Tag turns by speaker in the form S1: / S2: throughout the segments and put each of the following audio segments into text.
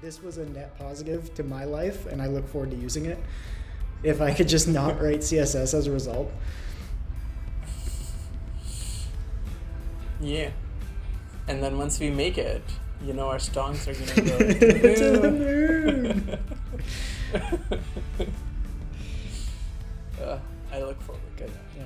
S1: this was a net positive to my life, and I look forward to using it. If I could just not write CSS as a result.
S2: Yeah. And then once we make it, our stonks are going to go
S1: to the moon.
S2: I look forward to that.
S1: Yeah.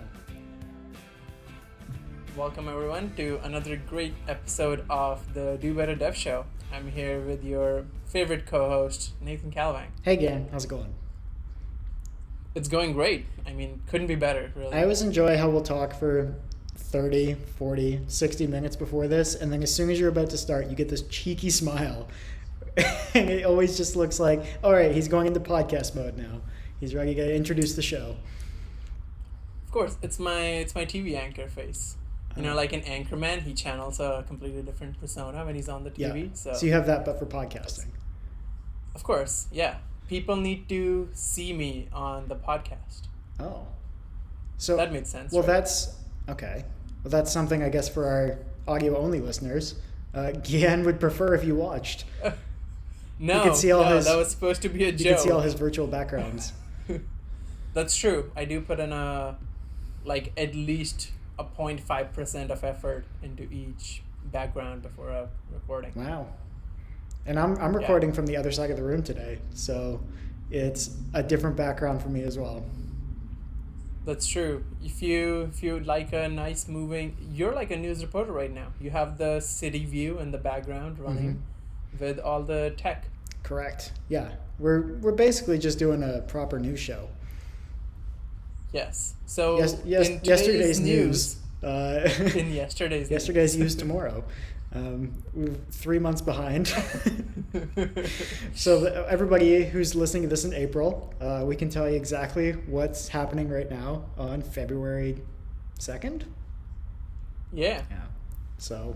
S2: Welcome everyone to another great episode of the Do Better Dev Show. I'm here with your favorite co-host, Nathan Callbacks.
S1: Hey Gyan, how's it going?
S2: It's going great. Couldn't be better, really.
S1: I always enjoy how we'll talk for 30, 40, 60 minutes before this, and then as soon as you're about to start, you get this cheeky smile. And it always just looks like, all right, he's going into podcast mode now. He's ready to introduce the show.
S2: Of course, it's my TV anchor face. Like an anchorman, he channels a completely different persona when he's on the TV.
S1: Yeah. So you have that, but for podcasting.
S2: Of course, yeah. People need to see me on the podcast.
S1: Oh. So
S2: that made sense.
S1: Well,
S2: right?
S1: That's okay. Well, that's something, I guess, for our audio-only listeners. Gyan would prefer if you watched.
S2: No,
S1: you could see all
S2: that was supposed to be a joke.
S1: You could see all his virtual backgrounds.
S2: That's true. I do put in at least a 0.5% of effort into each background before a recording.
S1: Wow. And I'm recording from the other side of the room today, so it's a different background for me as well.
S2: That's true. If you like a nice moving, you're like a news reporter right now. You have the city view in the background running with all the tech.
S1: Correct. Yeah. We're basically just doing a proper news show.
S2: Yes. So
S1: yesterday's news.
S2: In yesterday's
S1: news tomorrow. We're 3 months behind. So everybody who's listening to this in April, we can tell you exactly what's happening right now on February 2nd.
S2: Yeah.
S1: So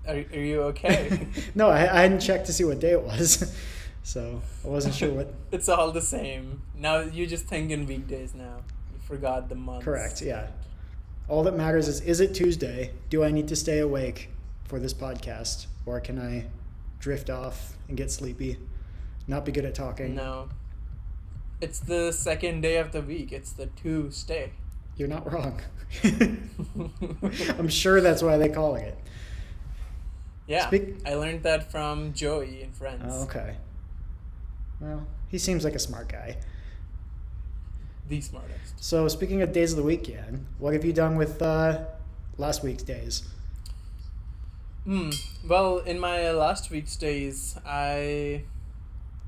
S2: are you okay?
S1: No, I hadn't checked to see what day it was. So I wasn't sure what.
S2: It's all the same. Now you just think in weekdays now. You forgot the months.
S1: Correct, yeah. All that matters is it Tuesday? Do I need to stay awake for this podcast? Or can I drift off and get sleepy? Not be good at talking?
S2: No. It's the second day of the week. It's the Tuesday.
S1: You're not wrong. I'm sure that's why they're calling it.
S2: Yeah, I learned that from Joey in Friends.
S1: Oh, okay. Well, he seems like a smart guy.
S2: The smartest.
S1: So, speaking of days of the week, Gyan, what have you done with last week's days?
S2: Well, in my last week's days, we're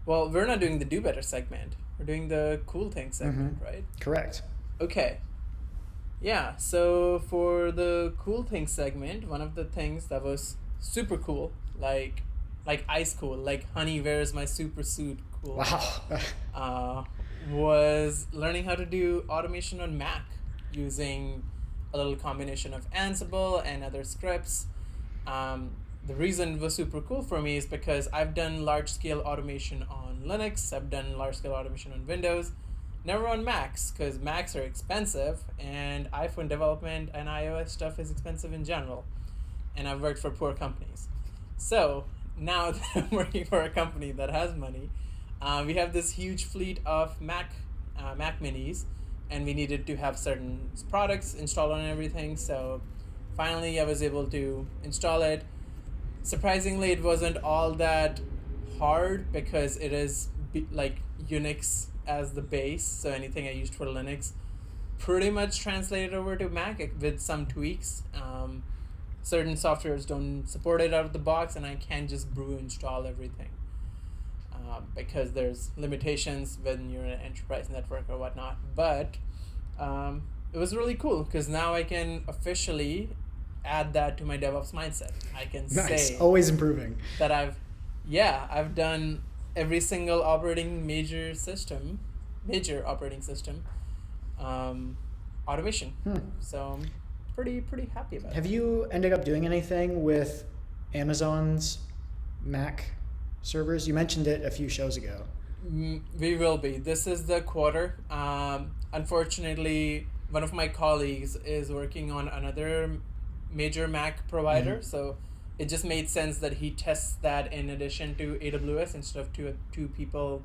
S2: not doing the Do Better segment. We're doing the Cool Things segment, right?
S1: Correct.
S2: Okay. Yeah, so for the Cool Things segment, one of the things that was super cool, like ice cool, like honey, where's my super suit cool.
S1: Wow.
S2: Was learning how to do automation on Mac using a little combination of Ansible and other scripts. The reason it was super cool for me is because I've done large-scale automation on Linux, I've done large-scale automation on Windows, never on Macs, because Macs are expensive, and iPhone development and iOS stuff is expensive in general. And I've worked for poor companies. So now that I'm working for a company that has money, we have this huge fleet of Mac Minis, and we needed to have certain products installed on everything. So finally I was able to install it. Surprisingly, it wasn't all that hard because it is like Unix as the base. So anything I used for Linux pretty much translated over to Mac with some tweaks. Certain softwares don't support it out of the box, and I can't just brew install everything because there's limitations when you're in an enterprise network or whatnot. But it was really cool because now I can officially add that to my DevOps mindset. I can say
S1: always improving
S2: that I've done every single major operating system automation. So I'm pretty happy about it.
S1: Have you ended up doing anything with Amazon's Mac servers? You mentioned it a few shows ago.
S2: We will be. This is the quarter. Unfortunately, one of my colleagues is working on another major Mac provider, so it just made sense that he tests that in addition to AWS instead of two people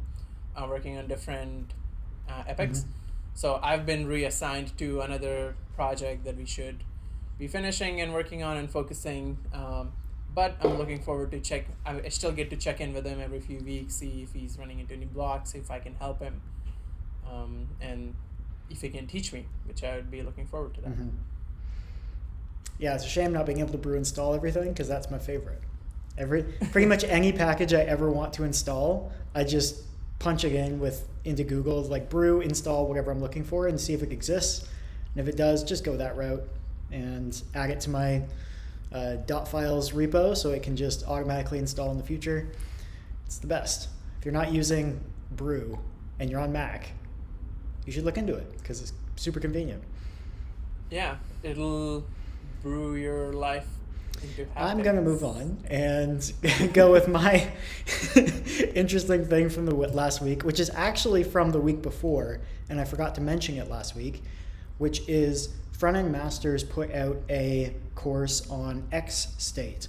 S2: working on different epics. So I've been reassigned to another project that we should be finishing and working on and focusing. But I'm looking forward to check. I still get to check in with him every few weeks, see if he's running into any blocks, if I can help him, and if he can teach me, which I would be looking forward to that.
S1: Yeah, it's a shame not being able to brew install everything, because that's my favorite. Pretty much any package I ever want to install, I just punch it into Google, like brew, install whatever I'm looking for, and see if it exists. And if it does, just go that route and add it to my .files repo so it can just automatically install in the future. It's the best. If you're not using brew and you're on Mac, you should look into it because it's super convenient.
S2: Yeah, it'll brew your life into happiness.
S1: I'm going to move on and go with my interesting thing from the last week, which is actually from the week before, and I forgot to mention it last week, which is Front-End Masters put out a course on XState,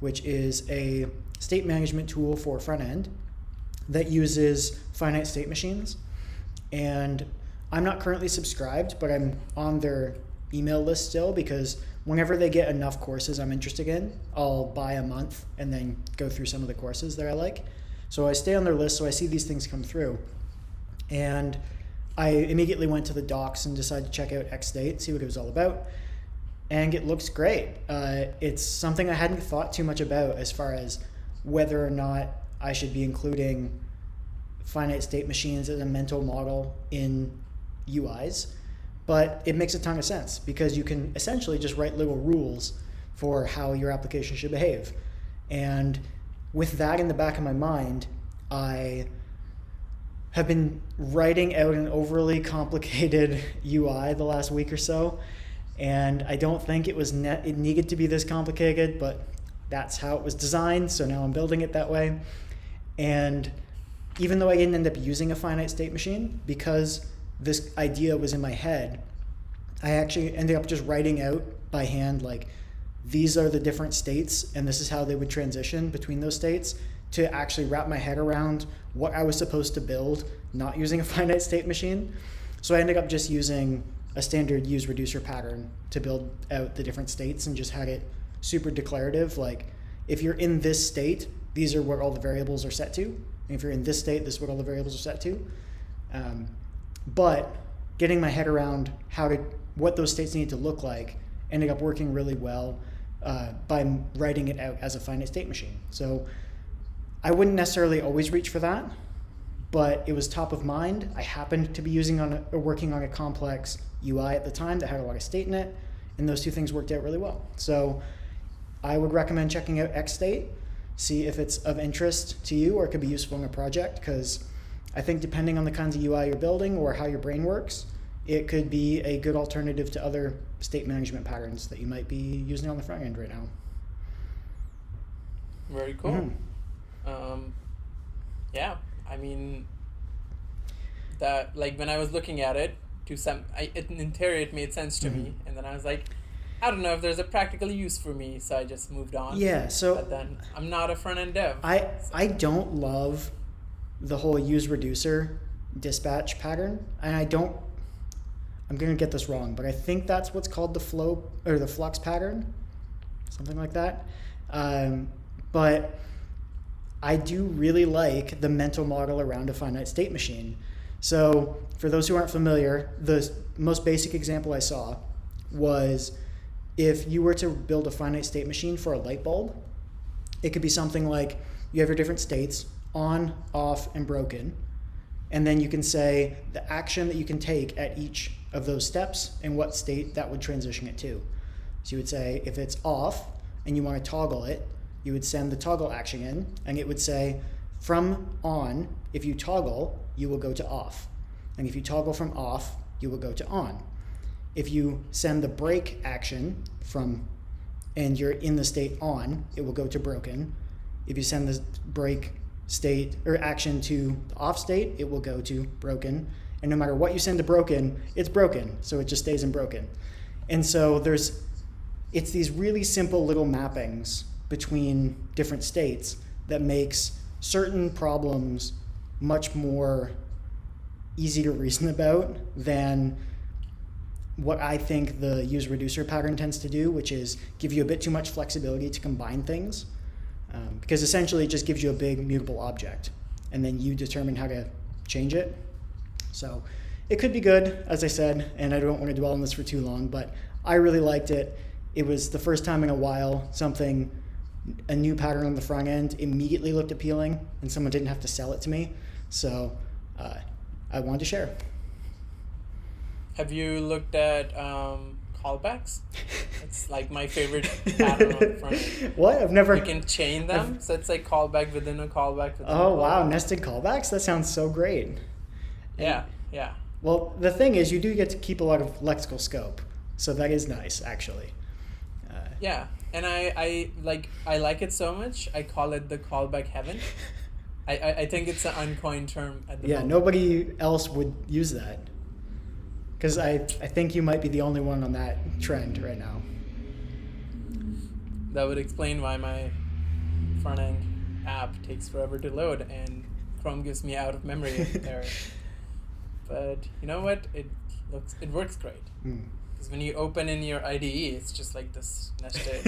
S1: which is a state management tool for front-end that uses finite state machines. And I'm not currently subscribed, but I'm on their email list still, because whenever they get enough courses I'm interested in, I'll buy a month and then go through some of the courses that I like. So I stay on their list, so I see these things come through. And I immediately went to the docs and decided to check out XState, see what it was all about. And it looks great. It's something I hadn't thought too much about as far as whether or not I should be including finite state machines as a mental model in UIs. But it makes a ton of sense because you can essentially just write little rules for how your application should behave. And with that in the back of my mind, I have been writing out an overly complicated UI the last week or so, and I don't think it needed to be this complicated, but that's how it was designed, so now I'm building it that way. And even though I didn't end up using a finite state machine, because this idea was in my head, I actually ended up just writing out by hand, like, these are the different states, and this is how they would transition between those states, to actually wrap my head around what I was supposed to build, not using a finite state machine. So I ended up just using a standard use reducer pattern to build out the different states and just had it super declarative. Like, if you're in this state, these are what all the variables are set to. And if you're in this state, this is what all the variables are set to. But getting my head around what those states need to look like ended up working really well by writing it out as a finite state machine. So I wouldn't necessarily always reach for that, but it was top of mind. I happened to be working on a complex UI at the time that had a lot of state in it, and those two things worked out really well. So I would recommend checking out XState, see if it's of interest to you or it could be useful in a project, because I think depending on the kinds of UI you're building or how your brain works, it could be a good alternative to other state management patterns that you might be using on the front end right now.
S2: Very cool.
S1: Mm-hmm.
S2: Yeah, I mean, that, like, when I was looking at it, in theory it made sense to me, and then I was like, I don't know if there's a practical use for me, so I just moved on.
S1: Yeah, so
S2: but then I'm not a front-end dev.
S1: I don't love the whole use reducer dispatch pattern, and I'm going to get this wrong, but I think that's what's called the flow or the flux pattern, something like that. But I do really like the mental model around a finite state machine. So for those who aren't familiar, the most basic example I saw was if you were to build a finite state machine for a light bulb, it could be something like you have your different states, on, off, and broken. And then you can say the action that you can take at each of those steps and what state that would transition it to. So you would say if it's off and you want to toggle it, you would send the toggle action in, and it would say from on, if you toggle, you will go to off. And if you toggle from off, you will go to on. If you send the break action and you're in the state on, it will go to broken. If you send the break state or action to the off state, it will go to broken. And no matter what you send to broken, it's broken. So it just stays in broken. And so it's these really simple little mappings between different states that makes certain problems much more easy to reason about than what I think the use reducer pattern tends to do, which is give you a bit too much flexibility to combine things. Because essentially it just gives you a big mutable object, and then you determine how to change it. So it could be good, as I said, and I don't want to dwell on this for too long, but I really liked it. It was the first time in a while a new pattern on the front end immediately looked appealing, and someone didn't have to sell it to me. So I wanted to share.
S2: Have you looked at callbacks? It's like my favorite pattern on the front end.
S1: What? I've never...
S2: You can chain them, so it's like callback within a callback within a
S1: Oh,
S2: callback.
S1: wow. Nested callbacks? That sounds so great.
S2: Yeah.
S1: Well, the thing is, you do get to keep a lot of lexical scope, so that is nice, actually.
S2: Yeah, and I like it so much, I call it the callback heaven. I think it's an uncoined term at the moment.
S1: Nobody else would use that. Because I think you might be the only one on that trend right now.
S2: That would explain why my front end app takes forever to load and Chrome gives me out of memory error. But you know what? It works great. Because when you open in your IDE, it's just like this nested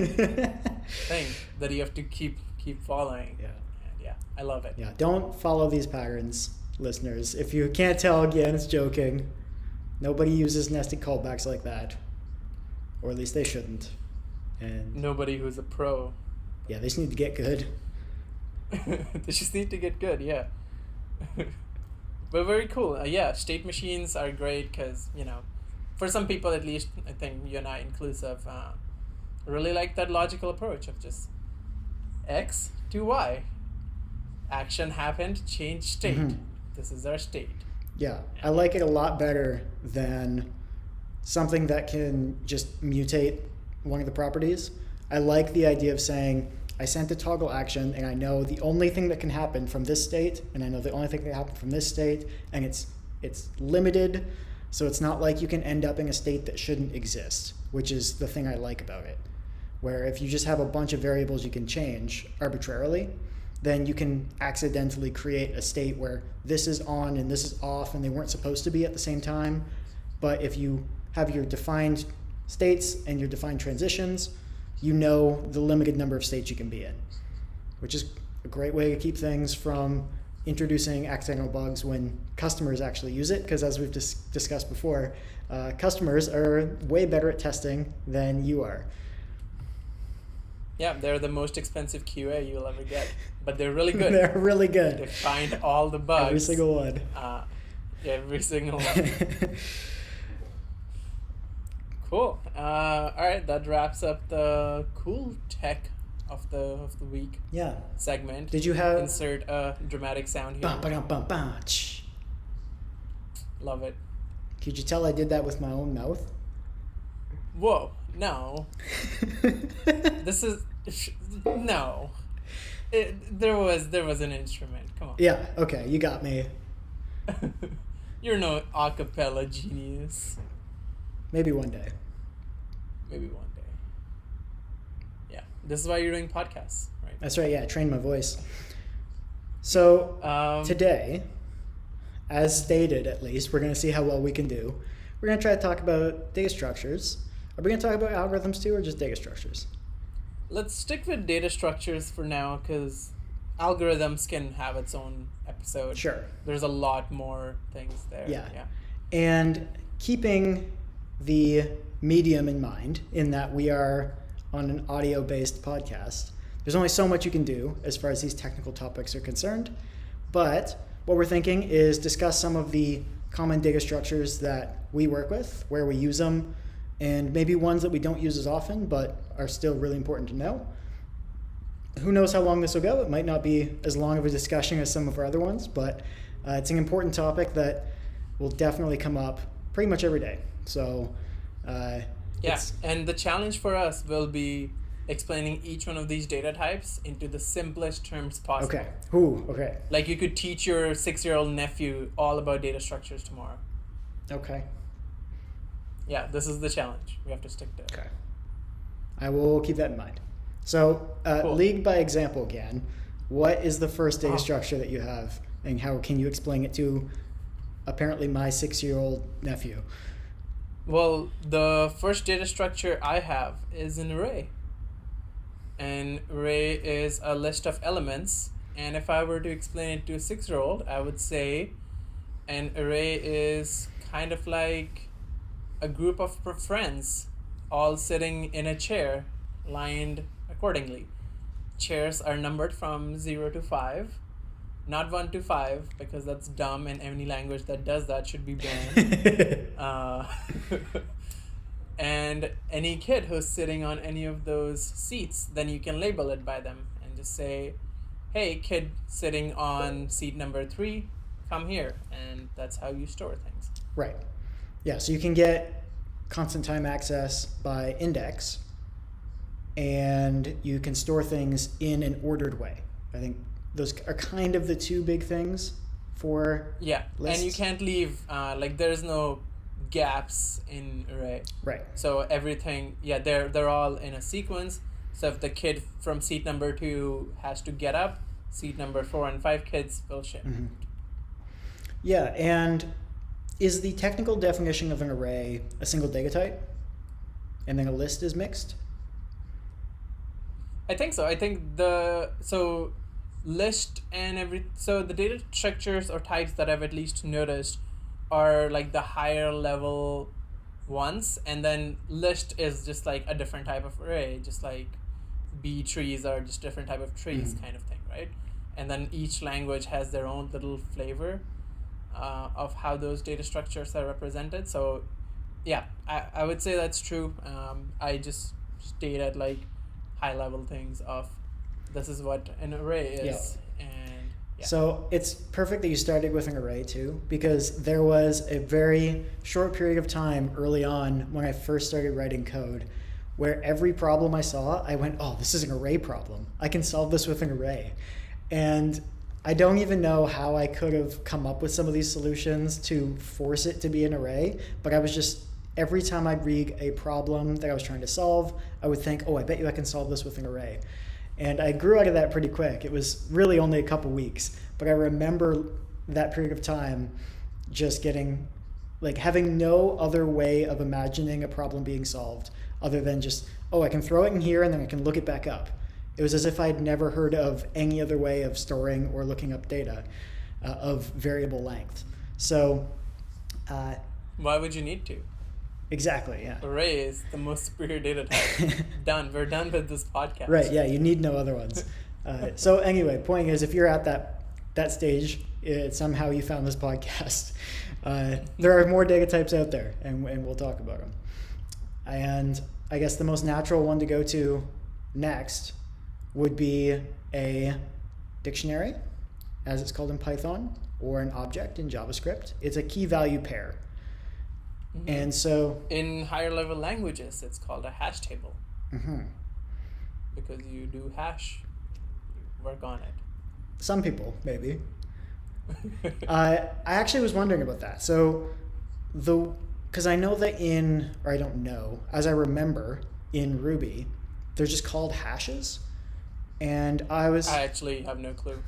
S2: thing that you have to keep following.
S1: Yeah.
S2: And yeah, I love it.
S1: Yeah, don't follow these patterns, listeners. If you can't tell, Gyan is joking. Nobody uses nested callbacks like that. Or at least they shouldn't. And
S2: Nobody who's a pro.
S1: yeah, they just need to get good.
S2: They just need to get good, yeah. But very cool. Yeah, state machines are great because, for some people at least, I think you and I inclusive, really like that logical approach of just X to Y. Action happened, change state.
S1: Mm-hmm.
S2: This is our state.
S1: Yeah, I like it a lot better than something that can just mutate one of the properties. I like the idea of saying, I sent a toggle action, and I know the only thing that can happen from this state, and I know the only thing that can happen from this state, and it's limited, so it's not like you can end up in a state that shouldn't exist, which is the thing I like about it. Where if you just have a bunch of variables you can change arbitrarily, then you can accidentally create a state where this is on and this is off, and they weren't supposed to be at the same time. But if you have your defined states and your defined transitions, you know the limited number of states you can be in, which is a great way to keep things from introducing accidental bugs when customers actually use it, because as we've discussed before, customers are way better at testing than you are.
S2: Yeah, they're the most expensive QA you'll ever get, but they're really good.
S1: They're really good.
S2: They find all the bugs.
S1: Every single one.
S2: Every single one. Cool. All right, that wraps up the cool tech of the week
S1: Yeah.
S2: segment.
S1: Did you have...
S2: Insert a dramatic sound here. Love it.
S1: Could you tell I did that with my own mouth?
S2: Whoa, no. This is... No. There was an instrument. Come on.
S1: Yeah, okay, you got me.
S2: You're no a cappella genius.
S1: Maybe one day.
S2: Maybe one day. Yeah. This is why you're doing podcasts, right?
S1: That's right, yeah, train my voice. So, today, as stated at least, we're going to see how well we can do. We're going to try to talk about data structures. Are we going to talk about algorithms too, or just data structures?
S2: Let's stick with data structures for now, because algorithms can have its own episode.
S1: Sure.
S2: There's a lot more things there.
S1: Yeah. And keeping the medium in mind, in that we are on an audio-based podcast, there's only so much you can do as far as these technical topics are concerned. But what we're thinking is discuss some of the common data structures that we work with, where we use them, and maybe ones that we don't use as often but are still really important to know. Who knows how long this will go? It might not be as long of a discussion as some of our other ones, but it's an important topic that will definitely come up pretty much every day. So,
S2: and the challenge for us will be explaining each one of these data types into the simplest terms possible.
S1: Okay. Okay.
S2: Like you could teach your 6-year-old nephew all about data structures tomorrow.
S1: Okay.
S2: Yeah, this is the challenge. We have to stick to it.
S1: Okay. I will keep that in mind. So,
S2: Cool.
S1: lead by example, Gyan. What is the first data
S2: Oh.
S1: structure that you have, and how can you explain it to apparently my 6-year-old nephew?
S2: Well, the first data structure I have is an array. An array is a list of elements, and if I were to explain it to a 6-year-old, I would say an array is kind of like a group of friends all sitting in a chair, lined accordingly. Chairs are numbered from 0 to 5, not 1 to 5, because that's dumb, and any language that does that should be banned. And any kid who's sitting on any of those seats, then you can label it by them and just say, hey, kid sitting on seat number 3, come here. And that's how you store things.
S1: Right. Yeah, so you can get constant time access by index, and you can store things in an ordered way. I think those are kind of the two big things for
S2: Yeah,
S1: lists.
S2: and you can't leave, there's no gaps in array.
S1: Right.
S2: So everything, they're all in a sequence. So if the kid from seat number 2 has to get up, seat number 4 and 5 kids will shift.
S1: Mm-hmm. Yeah, and is the technical definition of an array a single data type, and then a list is mixed?
S2: I think so. I think list and so the data structures or types that I've at least noticed are like the higher level ones, and then list is just like a different type of array, just like B trees are just different type of trees,
S1: Mhm.
S2: kind of thing, right? And then each language has their own little flavor of how those data structures are represented. So yeah, I would say that's true. I just stated like high level things of this is what an array is. And yeah.
S1: So it's perfect that you started with an array too, because there was a very short period of time early on when I first started writing code where every problem I saw, I went, oh, this is an array problem. I can solve this with an array. And I don't even know how I could have come up with some of these solutions to force it to be an array, but I was just, every time I'd read a problem that I was trying to solve, I would think, oh, I bet you I can solve this with an array. And I grew out of that pretty quick. It was really only a couple weeks, but I remember that period of time just getting, like, having no other way of imagining a problem being solved other than just, oh, I can throw it in here and then I can look it back up. It was as if I'd never heard of any other way of storing or looking up data of variable length. So,
S2: Why would you need to?
S1: exactly, yeah.
S2: Array is the most superior data type. Done. We're done with this podcast.
S1: Right, yeah, you need no other ones. So anyway, point is, if you're at that stage, somehow you found this podcast, there are more data types out there, and we'll talk about them. And I guess the most natural one to go to next would be a dictionary, as it's called in Python, or an object in JavaScript. It's a key-value pair.
S2: Mm-hmm.
S1: And so...
S2: in higher level languages, it's called a hash table.
S1: Mm-hmm.
S2: Because you do hash, you work on it.
S1: Some people, maybe. I actually was wondering about that. So, because I know that I don't know, as I remember, in Ruby, they're just called hashes. And I
S2: actually have no clue.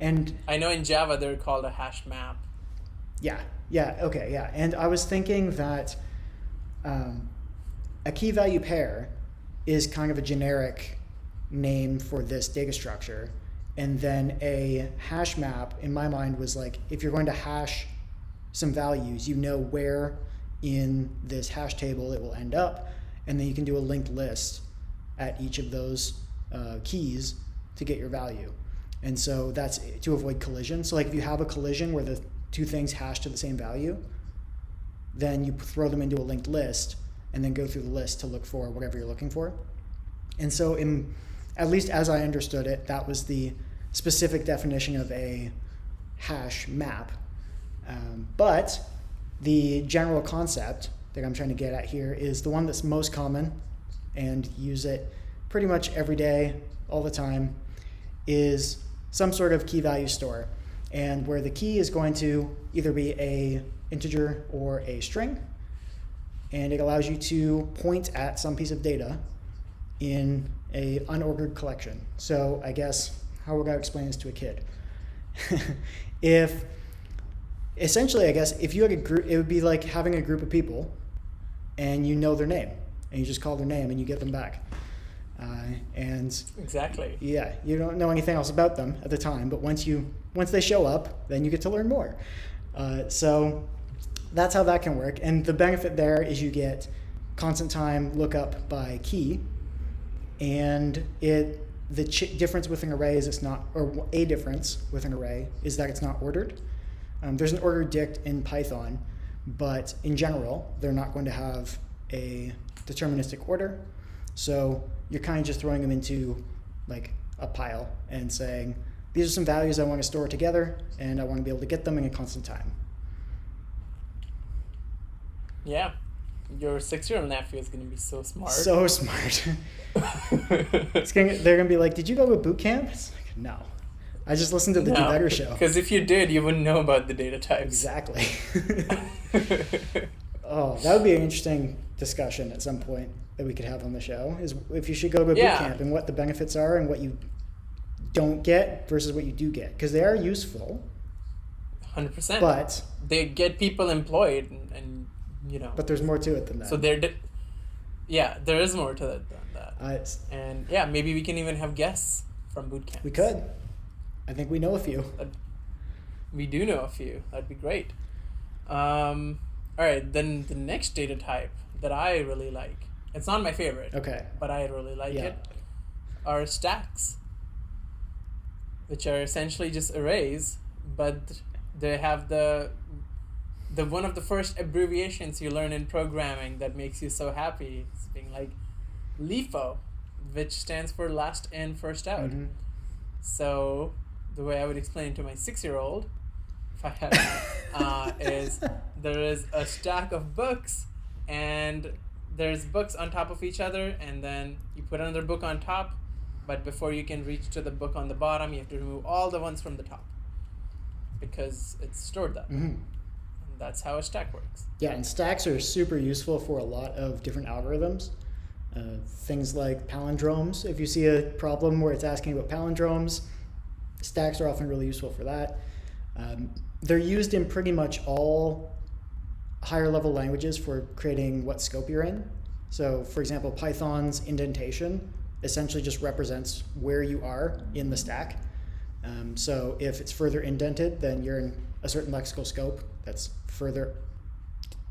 S1: And
S2: I know in Java they're called a hash map.
S1: Yeah, okay, yeah. And I was thinking that a key value pair is kind of a generic name for this data structure. And then a hash map, in my mind, was like, if you're going to hash some values, you know where in this hash table it will end up, and then you can do a linked list at each of those keys to get your value. And so that's to avoid collision. So like if you have a collision where the two things hash to the same value, then you throw them into a linked list and then go through the list to look for whatever you're looking for. And so at least as I understood it, that was the specific definition of a hash map. But the general concept that I'm trying to get at here is the one that's most common and use it pretty much every day, all the time, is some sort of key value store, and where the key is going to either be a integer or a string, and it allows you to point at some piece of data in a unordered collection. So I guess how would I explain this to a kid? If essentially, I guess if you had a group, it would be like having a group of people and you know their name and you just call their name and you get them back. And
S2: exactly.
S1: Yeah, you don't know anything else about them at the time, but once they show up, then you get to learn more. So that's how that can work. And the benefit there is you get constant time lookup by key, and the difference with an array is it's not, or a difference with an array is that it's not ordered. There's an ordered dict in Python, but in general, they're not going to have a deterministic order. So you're kind of just throwing them into like a pile and saying, these are some values I want to store together, and I want to be able to get them in a constant time.
S2: Yeah. Your 6-year-old nephew is going to be so smart.
S1: So smart. They're going to be like, did you go to boot camp? It's like, no. I just listened to the Do Better show.
S2: Because if you did, you wouldn't know about the data types.
S1: Exactly. Oh, that would be an interesting discussion at some point that we could have on the show, is if you should go to boot camp and what the benefits are and what you don't get versus what you do get. Because they are useful.
S2: 100%.
S1: But
S2: they get people employed and you know.
S1: But there's more to it than that.
S2: So there is more to it than that. And yeah, maybe we can even have guests from boot camp.
S1: We could. I think we know a few.
S2: We do know a few. That'd be great. All right, then the next data type that I really like, it's not my favorite.
S1: Okay.
S2: But I really like it, are stacks, which are essentially just arrays, but they have the one of the first abbreviations you learn in programming that makes you so happy. It's being like LIFO, which stands for last in, first out.
S1: Mm-hmm.
S2: So the way I would explain it to my 6-year-old, if I had, is there is a stack of books, and there's books on top of each other, and then you put another book on top, but before you can reach to the book on the bottom, you have to remove all the ones from the top because it's stored that.
S1: Mm-hmm.
S2: That's how a stack works.
S1: Yeah, and stacks are super useful for a lot of different algorithms. Things like palindromes. If you see a problem where it's asking about palindromes, stacks are often really useful for that. They're used in pretty much all higher level languages for creating what scope you're in. So, for example, Python's indentation essentially just represents where you are in the stack. So if it's further indented, then you're in a certain lexical scope that's further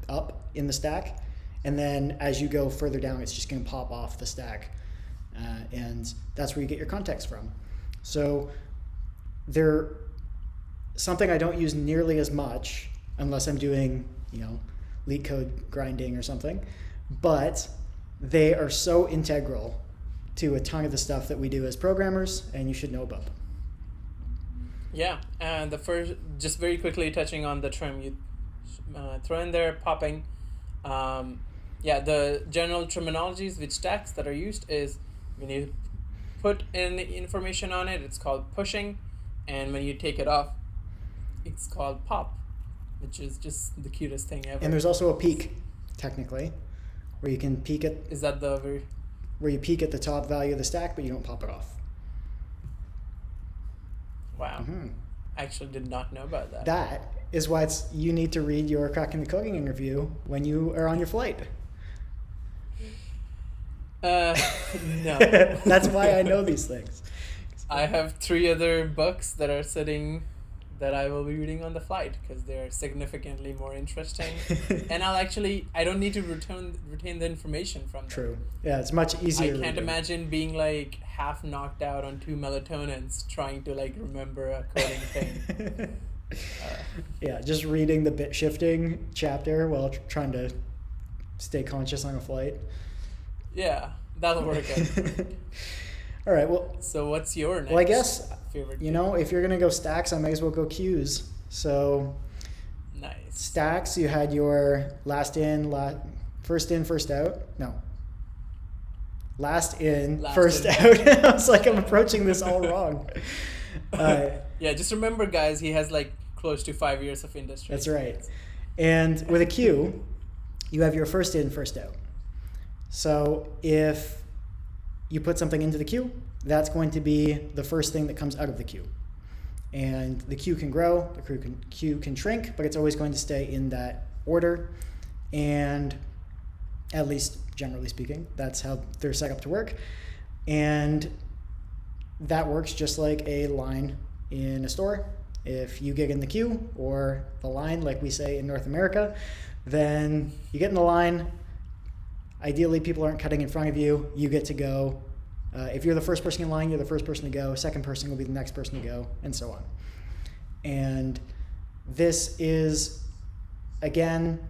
S1: up in the stack. And then as you go further down, it's just going to pop off the stack. And that's where you get your context from. So they're something I don't use nearly as much unless I'm doing, leak code grinding or something. But they are so integral to a ton of the stuff that we do as programmers, and you should know about them.
S2: Yeah, and the first, just very quickly touching on the term you throw in there, popping. The general terminologies with stacks that are used is when you put in the information on it, it's called pushing, and when you take it off, it's called pop, which is just the cutest thing ever.
S1: And there's also a peak, technically, where you can peek at.
S2: Is that the very?
S1: Where you peek at the top value of the stack, but you don't pop it off.
S2: Wow. Mm-hmm. I actually did not know about that.
S1: That is why you need to read your Cracking the Coding interview when you are on your flight.
S2: No.
S1: That's why I know these things.
S2: I have 3 other books that are sitting that I will be reading on the flight because they're significantly more interesting. And I don't need to retain the information from them.
S1: True. Yeah, it's much easier.
S2: I can't imagine being like half knocked out on 2 melatonins trying to like remember a coding thing.
S1: Yeah, just reading the bit shifting chapter while trying to stay conscious on a flight.
S2: Yeah, that'll work out.
S1: All right, well.
S2: So what's your next?
S1: Well, I guess
S2: favorite?
S1: If you're gonna go stacks, I might as well go queues. So.
S2: Nice.
S1: Stacks. You had your first in, first out. No. Last in, first out. I was like, I'm approaching this all wrong.
S2: Yeah, just remember, guys, he has like close to 5 years of industry.
S1: That's right. And with a queue, you have your first in, first out. So if you put something into the queue, that's going to be the first thing that comes out of the queue. And the queue can grow, the queue can shrink, but it's always going to stay in that order. And at least generally speaking, that's how they're set up to work. And that works just like a line in a store. If you get in the queue, or the line like we say in North America, then you get in the line. Ideally, people aren't cutting in front of you. You get to go. If you're the first person in line, you're the first person to go. Second person will be the next person to go, and so on. And this is, again,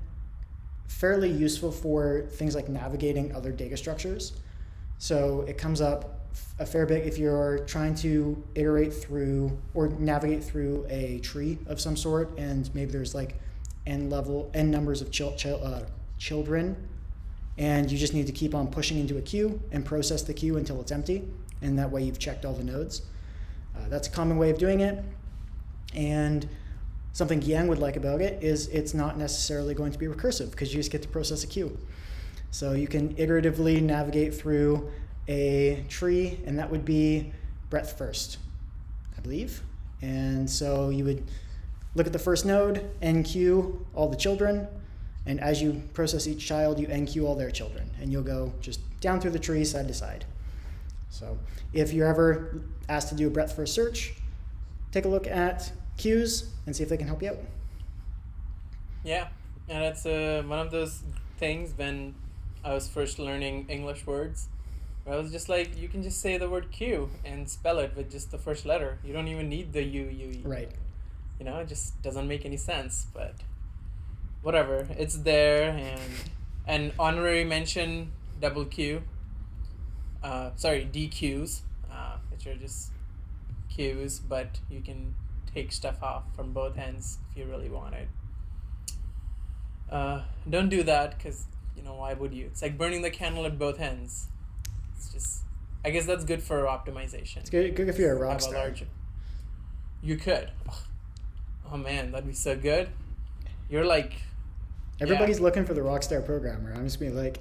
S1: fairly useful for things like navigating other data structures. So it comes up a fair bit if you're trying to iterate through or navigate through a tree of some sort, and maybe there's like n numbers of children, and you just need to keep on pushing into a queue and process the queue until it's empty, and that way you've checked all the nodes. That's a common way of doing it, and something Gyan would like about it is it's not necessarily going to be recursive, because you just get to process a queue. So you can iteratively navigate through a tree, and that would be breadth first, I believe. And so you would look at the first node, enqueue all the children, and as you process each child, you enqueue all their children, and you'll go just down through the tree side to side. So if you're ever asked to do a breadth first search, take a look at queues and see if they can help you out.
S2: Yeah, and it's one of those things when I was first learning English words, where I was just like, you can just say the word queue and spell it with just the first letter. You don't even need the U.
S1: Right.
S2: You know, it just doesn't make any sense, but whatever, it's there. And honorary mention double Q, DQs, which are just queues, but you can take stuff off from both ends if you really want it. Don't do that, because, you know, why would you? It's like burning the candle at both ends. It's just, I guess that's good for optimization.
S1: It's good if you're a rock star.
S2: You could. Oh man, that'd be so good. You're like...
S1: Everybody's looking for the rockstar programmer. I'm just being like,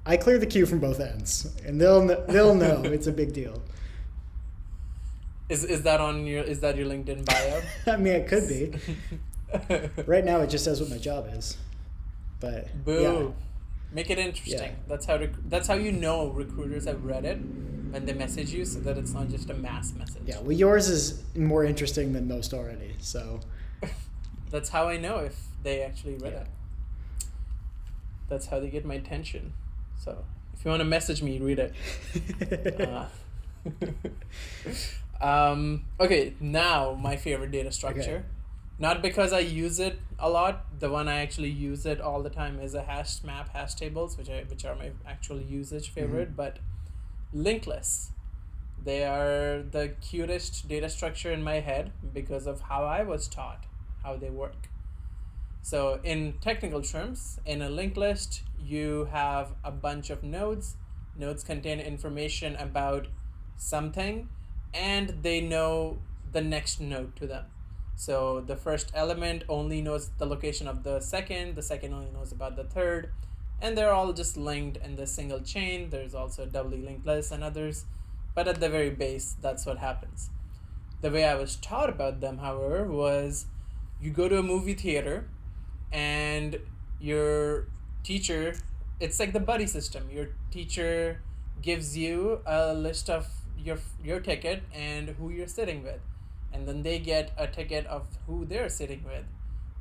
S1: I clear the queue from both ends, and they'll know it's a big deal.
S2: Is that your LinkedIn bio?
S1: I mean, it could be. Right now, it just says what my job is. But
S2: boo,
S1: yeah.
S2: Make it interesting.
S1: Yeah.
S2: That's how you know recruiters have read it when they message you, so that it's not just a mass message.
S1: Yeah. Well, yours is more interesting than most already. So
S2: that's how I know if they actually read it. That's how they get my attention. So if you want to message me, read it. Okay, now my favorite data structure.
S1: Okay.
S2: Not because I use it a lot. The one I actually use it all the time is a hash map, hash tables, which are my actual usage favorite. But linked lists, they are the cutest data structure in my head because of how I was taught how they work. So in technical terms, in a linked list, you have a bunch of nodes. Nodes contain information about something, and they know the next node to them. So the first element only knows the location of the second only knows about the third, and they're all just linked in this single chain. There's also doubly linked lists and others, but at the very base, that's what happens. The way I was taught about them, however, was you go to a movie theater, and your teacher, it's like the buddy system. Your teacher gives you a list of your ticket and who you're sitting with, and then they get a ticket of who they're sitting with,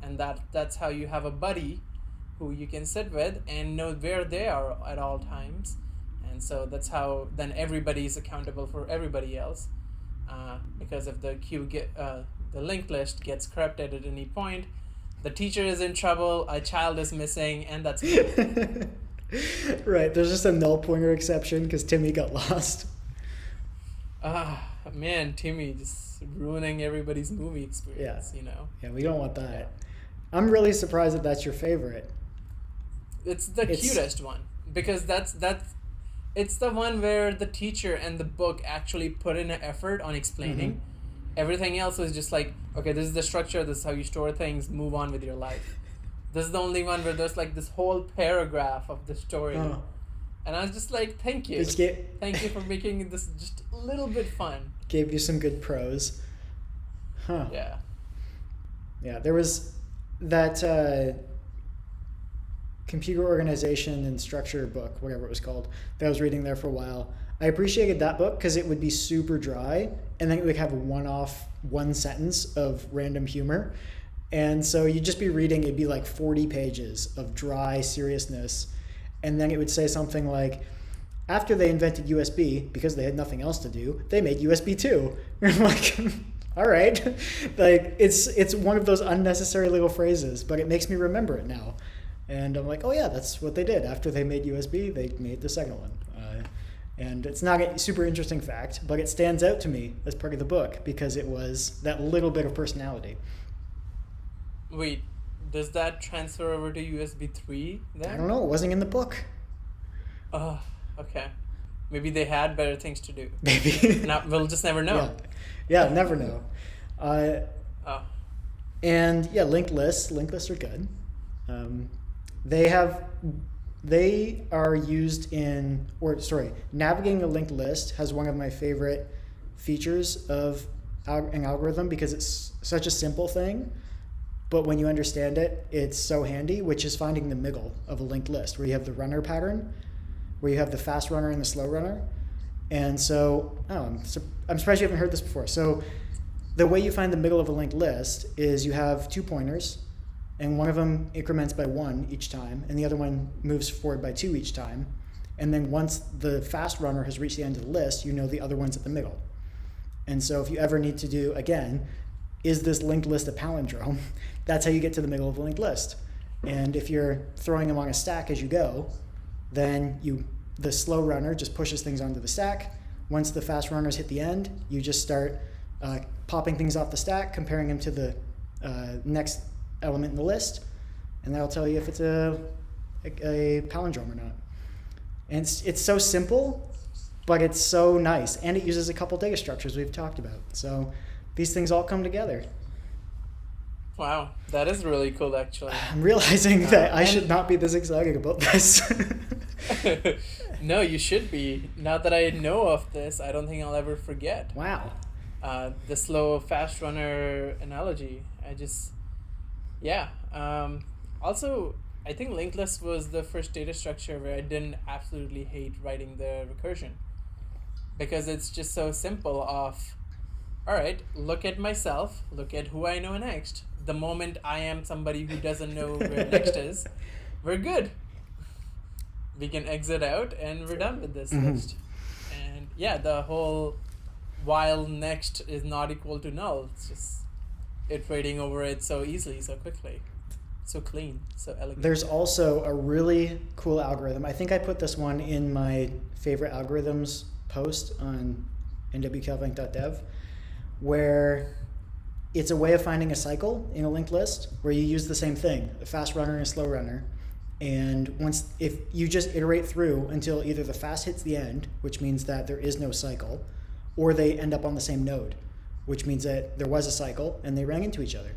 S2: and that's how you have a buddy who you can sit with and know where they are at all times. And so that's how then everybody is accountable for everybody else, because if the the linked list gets corrupted at any point, the teacher is in trouble, a child is missing, and that's it.
S1: Right, there's just a null pointer exception because Timmy got lost.
S2: Man, Timmy just ruining everybody's movie experience, you know?
S1: Yeah, we don't want that. I'm really surprised that that's your favorite.
S2: It's the cutest one, because it's the one where the teacher and the book actually put in an effort on explaining. Mm-hmm. Everything else was just like, okay, this is the structure, this is how you store things, move on with your life. This is the only one where there's like this whole paragraph of the story. And I was just like, thank you. Thank you for making this just a little bit fun.
S1: Gave you some good prose. Huh.
S2: Yeah.
S1: Yeah, there was that computer organization and structure book, whatever it was called, that I was reading there for a while. I appreciated that book because it would be super dry, and then it would have one sentence of random humor. And so you'd just be reading, it'd be like 40 pages of dry seriousness. And then it would say something like, after they invented USB, because they had nothing else to do, they made USB 2. I'm like, all right. Like, it's one of those unnecessary little phrases, but it makes me remember it now. And I'm like, oh yeah, that's what they did. After they made USB, they made the second one. And it's not a super interesting fact, but it stands out to me as part of the book because it was that little bit of personality.
S2: Wait, does that transfer over to USB 3 then?
S1: I don't know. It wasn't in the book.
S2: Oh, okay. Maybe they had better things to do.
S1: Maybe.
S2: We'll just never know.
S1: Yeah, never know.
S2: Oh.
S1: And yeah, linked lists. Linked lists are good. They are used navigating a linked list has one of my favorite features of an algorithm because it's such a simple thing, but when you understand it, it's so handy, which is finding the middle of a linked list where you have the runner pattern, where you have the fast runner and the slow runner. And so, I'm surprised you haven't heard this before. So the way you find the middle of a linked list is you have 2 pointers, and one of them increments by 1 each time, and the other one moves forward by 2 each time. And then once the fast runner has reached the end of the list, you know the other one's at the middle. And so if you ever need to do, again, is this linked list a palindrome? That's how you get to the middle of a linked list. And if you're throwing them on a stack as you go, then the slow runner just pushes things onto the stack. Once the fast runners hit the end, you just start popping things off the stack, comparing them to the next element in the list, and that'll tell you if it's a palindrome or not. And it's so simple, but it's so nice, and it uses a couple data structures we've talked about. So these things all come together.
S2: Wow, that is really cool, actually.
S1: I'm realizing that I should not be this excited about this.
S2: No, you should be. Now that I know of this, I don't think I'll ever forget.
S1: Wow.
S2: The slow fast runner analogy. Yeah. Also, I think linked list was the first data structure where I didn't absolutely hate writing the recursion, because it's just so simple of, all right, look at myself, look at who I know next. The moment I am somebody who doesn't know where next is, we're good. We can exit out and we're done with this list. And yeah, the whole while next is not equal to null. It's just iterating over it so easily, so quickly, so clean, so elegant.
S1: There's also a really cool algorithm. I think I put this one in my favorite algorithms post on nwcalbank.dev, where it's a way of finding a cycle in a linked list where you use the same thing, a fast runner and a slow runner. And if you just iterate through until either the fast hits the end, which means that there is no cycle, or they end up on the same node, which means that there was a cycle and they ran into each other.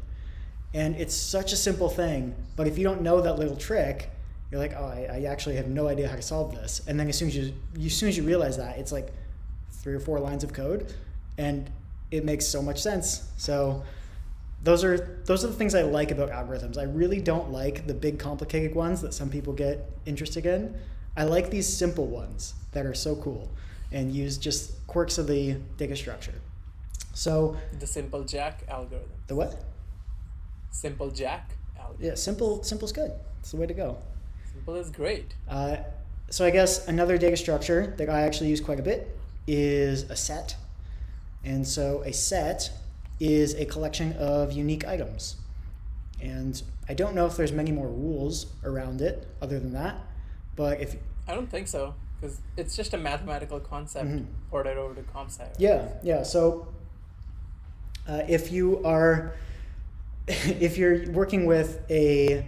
S1: And it's such a simple thing, but if you don't know that little trick, you're like, oh, I actually have no idea how to solve this. And then as soon as you realize that, it's like 3 or 4 lines of code, and it makes so much sense. So those are the things I like about algorithms. I really don't like the big complicated ones that some people get interested in. I like these simple ones that are so cool and use just quirks of the data structure. So
S2: the simple jack algorithm.
S1: The what?
S2: Simple jack algorithm.
S1: Yeah, simple's good. It's the way to go.
S2: Simple is great.
S1: So I guess another data structure that I actually use quite a bit is a set. And so a set is a collection of unique items. And I don't know if there's many more rules around it other than that, but
S2: I don't think so, because it's just a mathematical concept ported over to comp sci.
S1: Yeah. So if you're working with a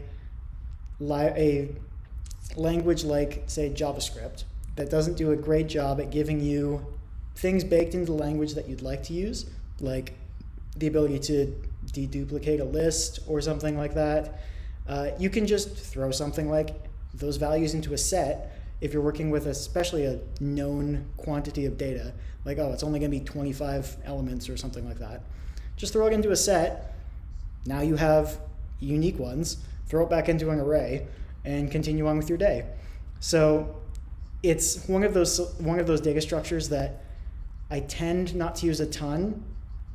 S1: language like, say, JavaScript, that doesn't do a great job at giving you things baked into the language that you'd like to use, like the ability to deduplicate a list or something like that, you can just throw something like those values into a set, if you're working with especially a known quantity of data, like, oh, it's only going to be 25 elements or something like that, just throw it into a set. Now you have unique ones, throw it back into an array, and continue on with your day. So it's one of those data structures that I tend not to use a ton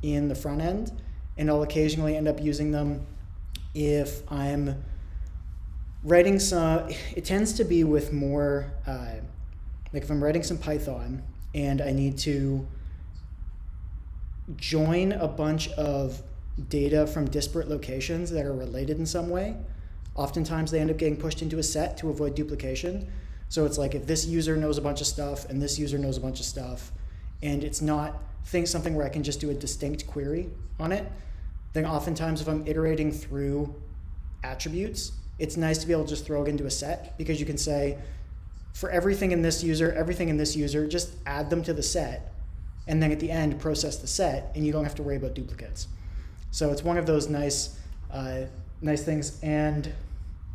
S1: in the front end, and I'll occasionally end up using them if I'm writing some. It tends to be with more, like if I'm writing some Python and I need to join a bunch of data from disparate locations that are related in some way. Oftentimes they end up getting pushed into a set to avoid duplication. So it's like if this user knows a bunch of stuff and this user knows a bunch of stuff, and it's not something where I can just do a distinct query on it, then oftentimes if I'm iterating through attributes, it's nice to be able to just throw it into a set, because you can say, for everything in this user, just add them to the set, and then at the end process the set, and you don't have to worry about duplicates. So it's one of those nice things. And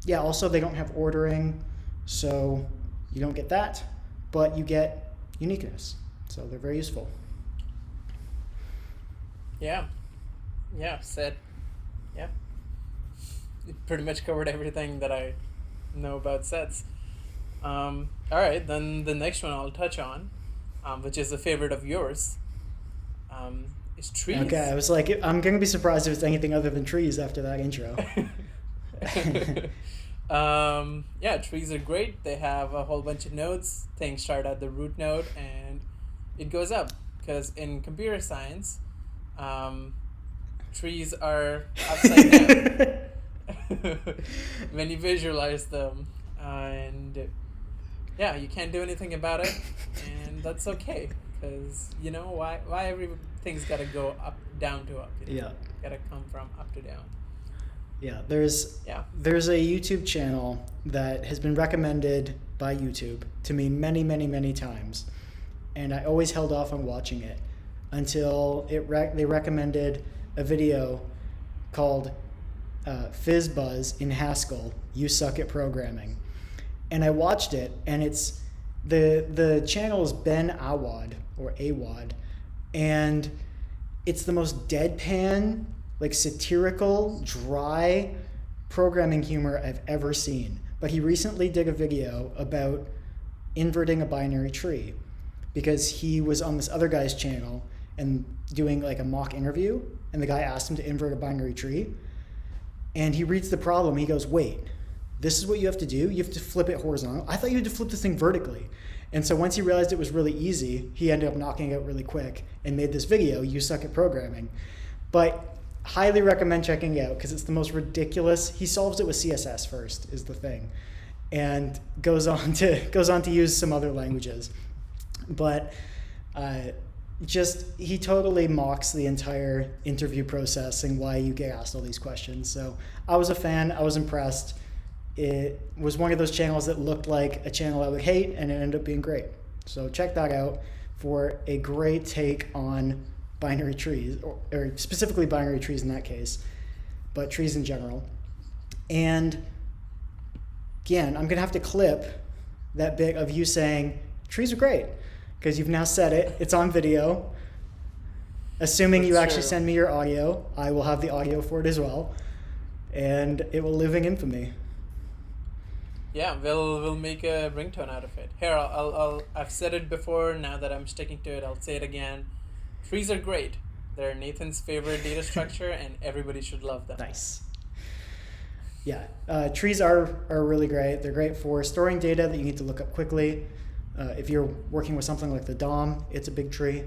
S1: yeah, also they don't have ordering, so you don't get that, but you get uniqueness. So they're very useful.
S2: Yeah, set. Yeah, you pretty much covered everything that I know about sets. All right, then the next one I'll touch on, which is a favorite of yours, is trees.
S1: Okay, I was like, I'm going to be surprised if it's anything other than trees after that intro.
S2: Yeah, trees are great. They have a whole bunch of nodes. Things start at the root node and it goes up, because in computer science, trees are upside down when you visualize them, and yeah, you can't do anything about it, and that's okay, because you know why everything's got to go down to up.
S1: Yeah,
S2: got to come from up to down.
S1: Yeah, there's a YouTube channel that has been recommended by YouTube to me many, many, many times, and I always held off on watching it until they recommended a video called Fizz Buzz in Haskell, You Suck at Programming. And I watched it, and it's the channel is Ben Awad, or Awad, and it's the most deadpan, like satirical, dry programming humor I've ever seen. But he recently did a video about inverting a binary tree, because he was on this other guy's channel and doing like a mock interview, and the guy asked him to invert a binary tree, and he reads the problem. He goes, wait, this is what you have to do? You have to flip it horizontal? I thought you had to flip this thing vertically. And so once he realized it was really easy, he ended up knocking it out really quick and made this video, You Suck at Programming. But highly recommend checking it out, because it's the most ridiculous. He solves it with CSS first, is the thing, and goes on to use some other languages. But he totally mocks the entire interview process and why you get asked all these questions. So I was a fan. I was impressed. It was one of those channels that looked like a channel I would hate, and it ended up being great. So check that out for a great take on binary trees, or specifically binary trees in that case, but trees in general. And again, I'm going to have to clip that bit of you saying, trees are great, because you've now said it. It's on video. Assuming you actually send me your audio, I will have the audio for it as well, and it will live in infamy.
S2: Yeah, we'll make a ringtone out of it. Here, I've said it before. Now that I'm sticking to it, I'll say it again. Trees are great. They're Nathan's favorite data structure, and everybody should love them.
S1: Nice. Yeah, trees are really great. They're great for storing data that you need to look up quickly. If you're working with something like the DOM, it's a big tree,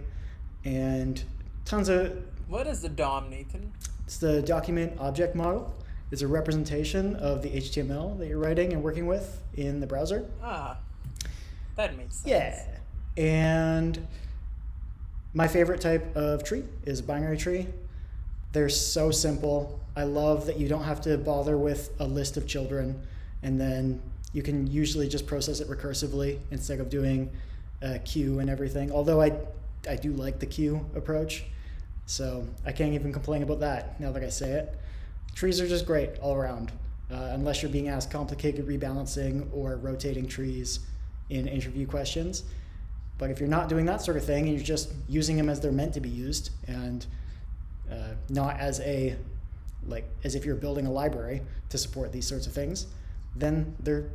S1: and tons of...
S2: What is the DOM, Nathan?
S1: It's the document object model. It's a representation of the HTML that you're writing and working with in the browser.
S2: Ah, that makes sense.
S1: Yeah, and my favorite type of tree is a binary tree. They're so simple. I love that you don't have to bother with a list of children, and then you can usually just process it recursively instead of doing a queue and everything. Although I do like the queue approach, so I can't even complain about that now that I say it. Trees are just great all around, unless you're being asked complicated rebalancing or rotating trees. in interview questions. But if you're not doing that sort of thing and you're just using them as they're meant to be used, and not as as if you're building a library to support these sorts of things, then they're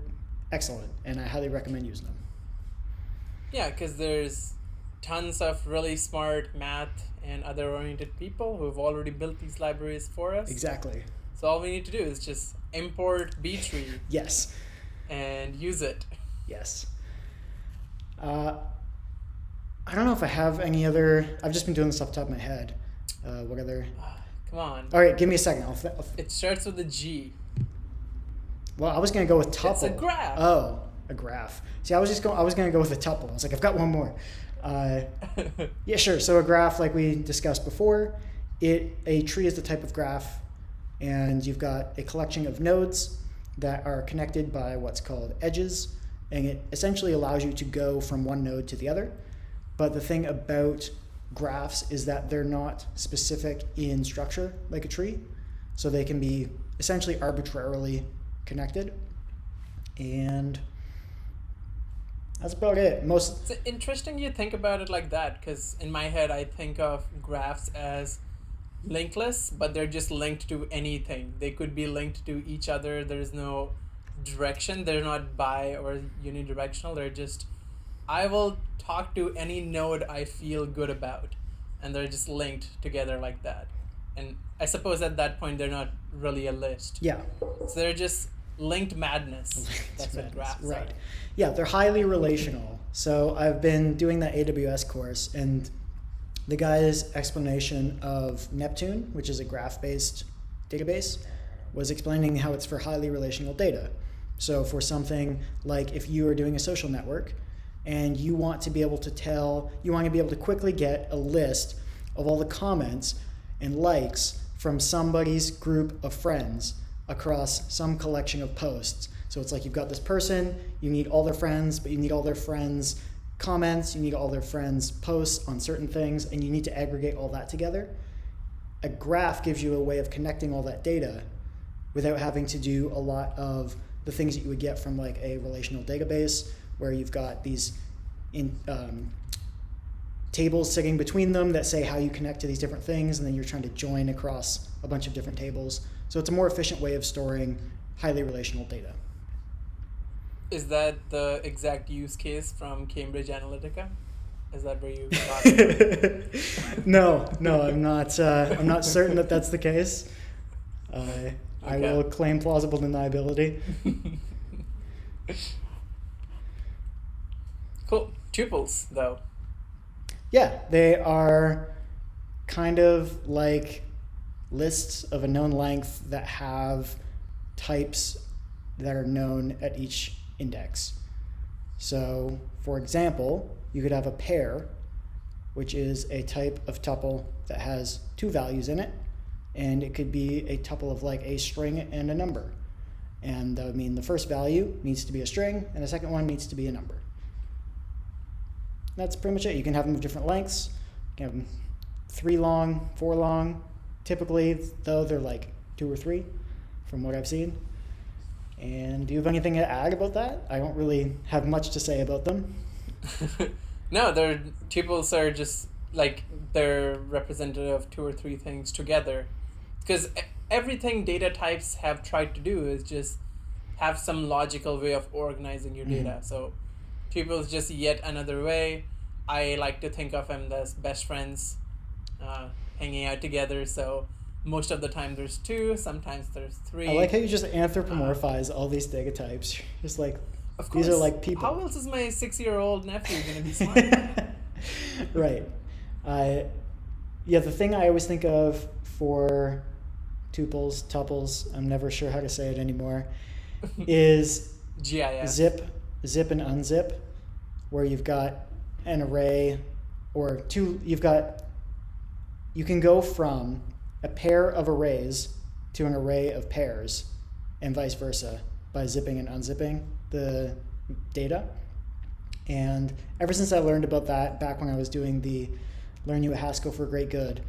S1: excellent, and I highly recommend using them.
S2: Yeah, because there's tons of really smart math and other oriented people who've already built these libraries for us.
S1: Exactly.
S2: So all we need to do is just import B-tree.
S1: Yes.
S2: And use it.
S1: Yes. I don't know if I have any other. I've just been doing this off the top of my head. What other?
S2: Come on.
S1: All right, give me a second.
S2: It starts with a G.
S1: Well, I was gonna go with tuple.
S2: It's a graph.
S1: Oh, a graph. See, I was gonna go with a tuple. I was like, I've got one more. Yeah, sure. So a graph, like we discussed before, a tree is the type of graph, and you've got a collection of nodes that are connected by what's called edges, and it essentially allows you to go from one node to the other. But the thing about graphs is that they're not specific in structure like a tree, so they can be essentially arbitrarily connected, and that's about it.
S2: It's interesting you think about it like that, because in my head I think of graphs as linkless, but they're just linked to anything. They could be linked to each other. There's no direction. They're not bi or unidirectional. They're just, I will talk to any node I feel good about, and they're just linked together like that. And I suppose at that point they're not really a list.
S1: Yeah.
S2: So they're just linked madness. That's what graphs
S1: right.
S2: are.
S1: Yeah, they're highly relational. So I've been doing that AWS course, and the guy's explanation of Neptune, which is a graph-based database, was explaining how it's for highly relational data. So for something like if you are doing a social network and you want to be able to quickly get a list of all the comments and likes from somebody's group of friends across some collection of posts. So it's like you've got this person, you need all their friends, but you need all their friends' comments, you need all their friends' posts on certain things, and you need to aggregate all that together. A graph gives you a way of connecting all that data without having to do a lot of the things that you would get from like a relational database, where you've got these tables sitting between them that say how you connect to these different things, and then you're trying to join across a bunch of different tables. So it's a more efficient way of storing highly relational data.
S2: Is that the exact use case from Cambridge Analytica? Is that where you got it?
S1: No, I'm not. I'm not certain that that's the case. I will claim plausible deniability.
S2: Cool. Tuples, though.
S1: Yeah, they are kind of like lists of a known length that have types that are known at each index. So, for example, you could have a pair, which is a type of tuple that has two values in it, and it could be a tuple of like a string and a number. And that would mean the first value needs to be a string, and the second one needs to be a number. That's pretty much it. You can have them of different lengths. You can have them 3 long, 4 long. Typically, though, they're like 2 or 3 from what I've seen. And do you have anything to add about that? I don't really have much to say about them.
S2: No, their tuples are just like they're representative of 2 or 3 things together. Because everything data types have tried to do is just have some logical way of organizing your data. So tuples just yet another way. I like to think of them as best friends hanging out together. So most of the time there's 2, sometimes there's 3.
S1: I like how you just anthropomorphize all these data types. Just like,
S2: of course,
S1: these are like people.
S2: How else is my 6-year-old nephew going to be smart?
S1: Right. Yeah, the thing I always think of for tuples, I'm never sure how to say it anymore, is
S2: GIS.
S1: Zip and unzip, where you've got an array or two, you can go from a pair of arrays to an array of pairs and vice versa by zipping and unzipping the data. And ever since I learned about that back when I was doing the Learn You a Haskell for Great Good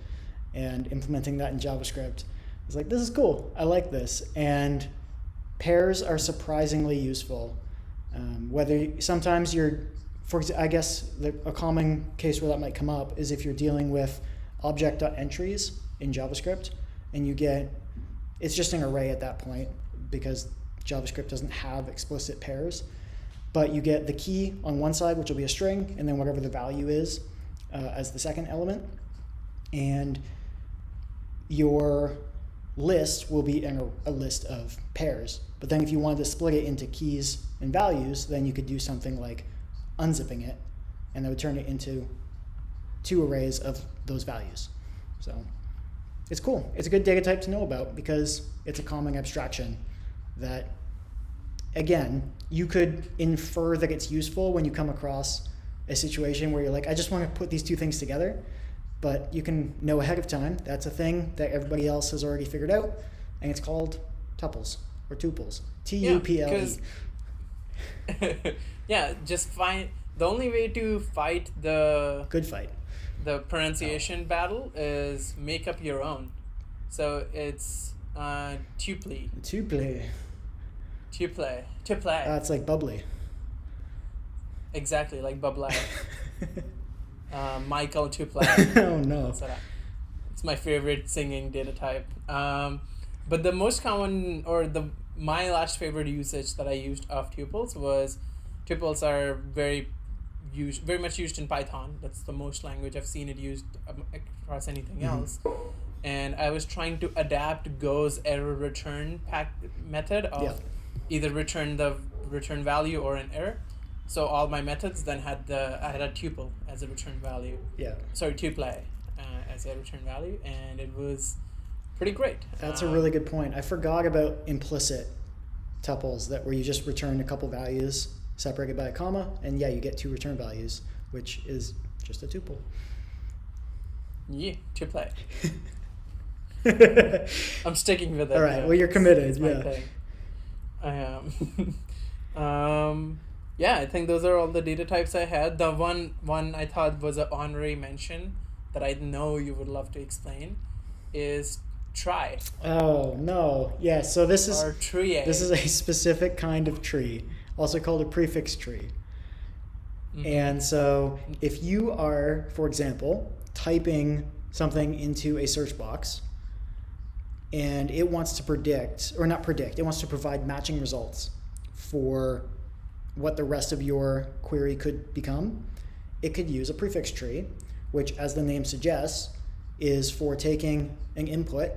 S1: and implementing that in JavaScript, I was like, this is cool. I like this. And pairs are surprisingly useful Sometimes I guess a common case where that might come up is if you're dealing with object.entries in JavaScript, and it's just an array at that point because JavaScript doesn't have explicit pairs, but you get the key on one side, which will be a string, and then whatever the value is as the second element, and your list will be a list of pairs. But then if you wanted to split it into keys and values, then you could do something like unzipping it, and that would turn it into 2 arrays of those values. So it's cool. It's a good data type to know about because it's a common abstraction that, again, you could infer that it's useful when you come across a situation where you're like, I just want to put these 2 things together. But you can know ahead of time that's a thing that everybody else has already figured out, and it's called tuples or tuples. Tuple.
S2: Yeah, just find the only way to fight the
S1: good fight.
S2: The pronunciation battle is make up your own. So it's tuple. Tuple.
S1: It's like bubbly.
S2: Exactly, like bubbly. Michael Tuple.
S1: Oh no.
S2: It's my favorite singing data type. But the most common, my last favorite usage that I used of tuples was tuples are very much used in Python. That's the most language I've seen it used across anything else. And I was trying to adapt Go's error return method of either return the return value or an error. So all my methods then had I had a tuple as a return value.
S1: Yeah.
S2: Sorry, tuple as a return value, and it was pretty great.
S1: That's a really good point. I forgot about implicit tuples where you just return a couple values separated by a comma, and you get 2 return values, which is just a tuple.
S2: Yeah, tuple. I'm sticking with it.
S1: All right. Well, you're committed.
S2: It's my thing. I am. Yeah, I think those are all the data types I had. The one I thought was an honorary mention that I know you would love to explain is try.
S1: Oh no! Yeah, so this is a specific kind of tree, also called a prefix tree. Mm-hmm. And so if you are, for example, typing something into a search box, and it wants to it wants to provide matching results for what the rest of your query could become, it could use a prefix tree, which, as the name suggests, is for taking an input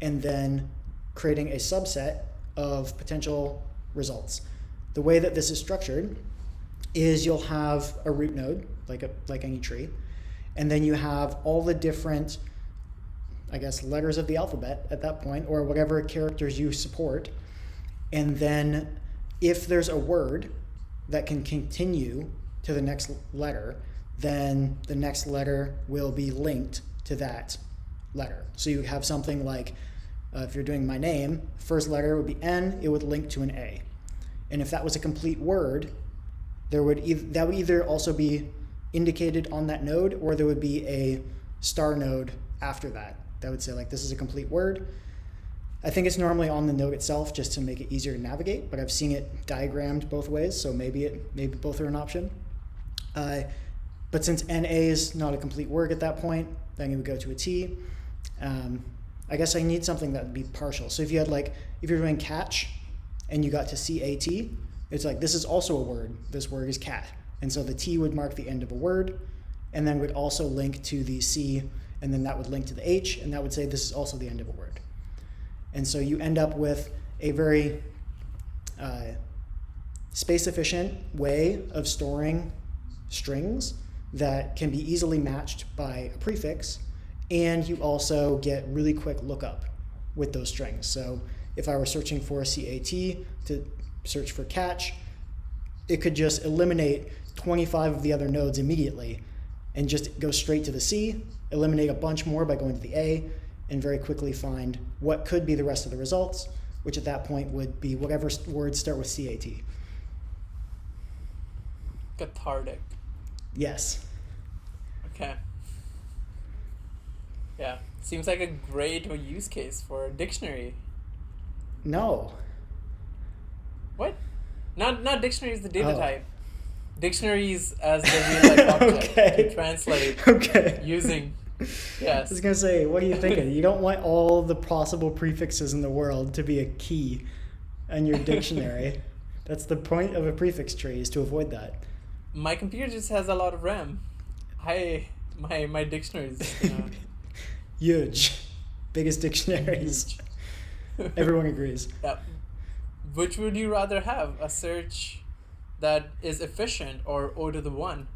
S1: and then creating a subset of potential results. The way that this is structured is you'll have a root node, like any tree, and then you have all the different, I guess, letters of the alphabet at that point, or whatever characters you support, and then if there's a word that can continue to the next letter, then the next letter will be linked to that letter. So you have something like, if you're doing my name, first letter would be N, it would link to an A. And if that was a complete word, that would either also be indicated on that node, or there would be a star node after that would say, like, this is a complete word. I think it's normally on the node itself just to make it easier to navigate, but I've seen it diagrammed both ways, so maybe both are an option. But since NA is not a complete word at that point, then you would go to a T. I guess I need something that would be partial. So if you're doing catch and you got to CAT, it's like, this is also a word. This word is cat. And so the T would mark the end of a word, and then would also link to the C, and then that would link to the H, and that would say this is also the end of a word. And so you end up with a very space-efficient way of storing strings that can be easily matched by a prefix, and you also get really quick lookup with those strings. So if I were searching for CAT to search for catch, it could just eliminate 25 of the other nodes immediately and just go straight to the C, eliminate a bunch more by going to the A, and very quickly find what could be the rest of the results, which at that point would be whatever words start with CAT.
S2: Cathartic.
S1: Yes.
S2: Okay. Yeah. Seems like a great use case for a dictionary.
S1: No.
S2: What? Not dictionaries, the data
S1: Oh.
S2: type. Dictionaries as the real life object
S1: Okay.
S2: to translate
S1: Okay.
S2: using.
S1: I
S2: Yes.
S1: was gonna say, what are you thinking? You don't want all the possible prefixes in the world to be a key in your dictionary. That's the point of a prefix tree, is to avoid that.
S2: My computer just has a lot of RAM. My dictionaries.
S1: Huge. Biggest dictionaries.
S2: Huge.
S1: Everyone agrees.
S2: Yeah. Which would you rather have? A search that is efficient or O to the one?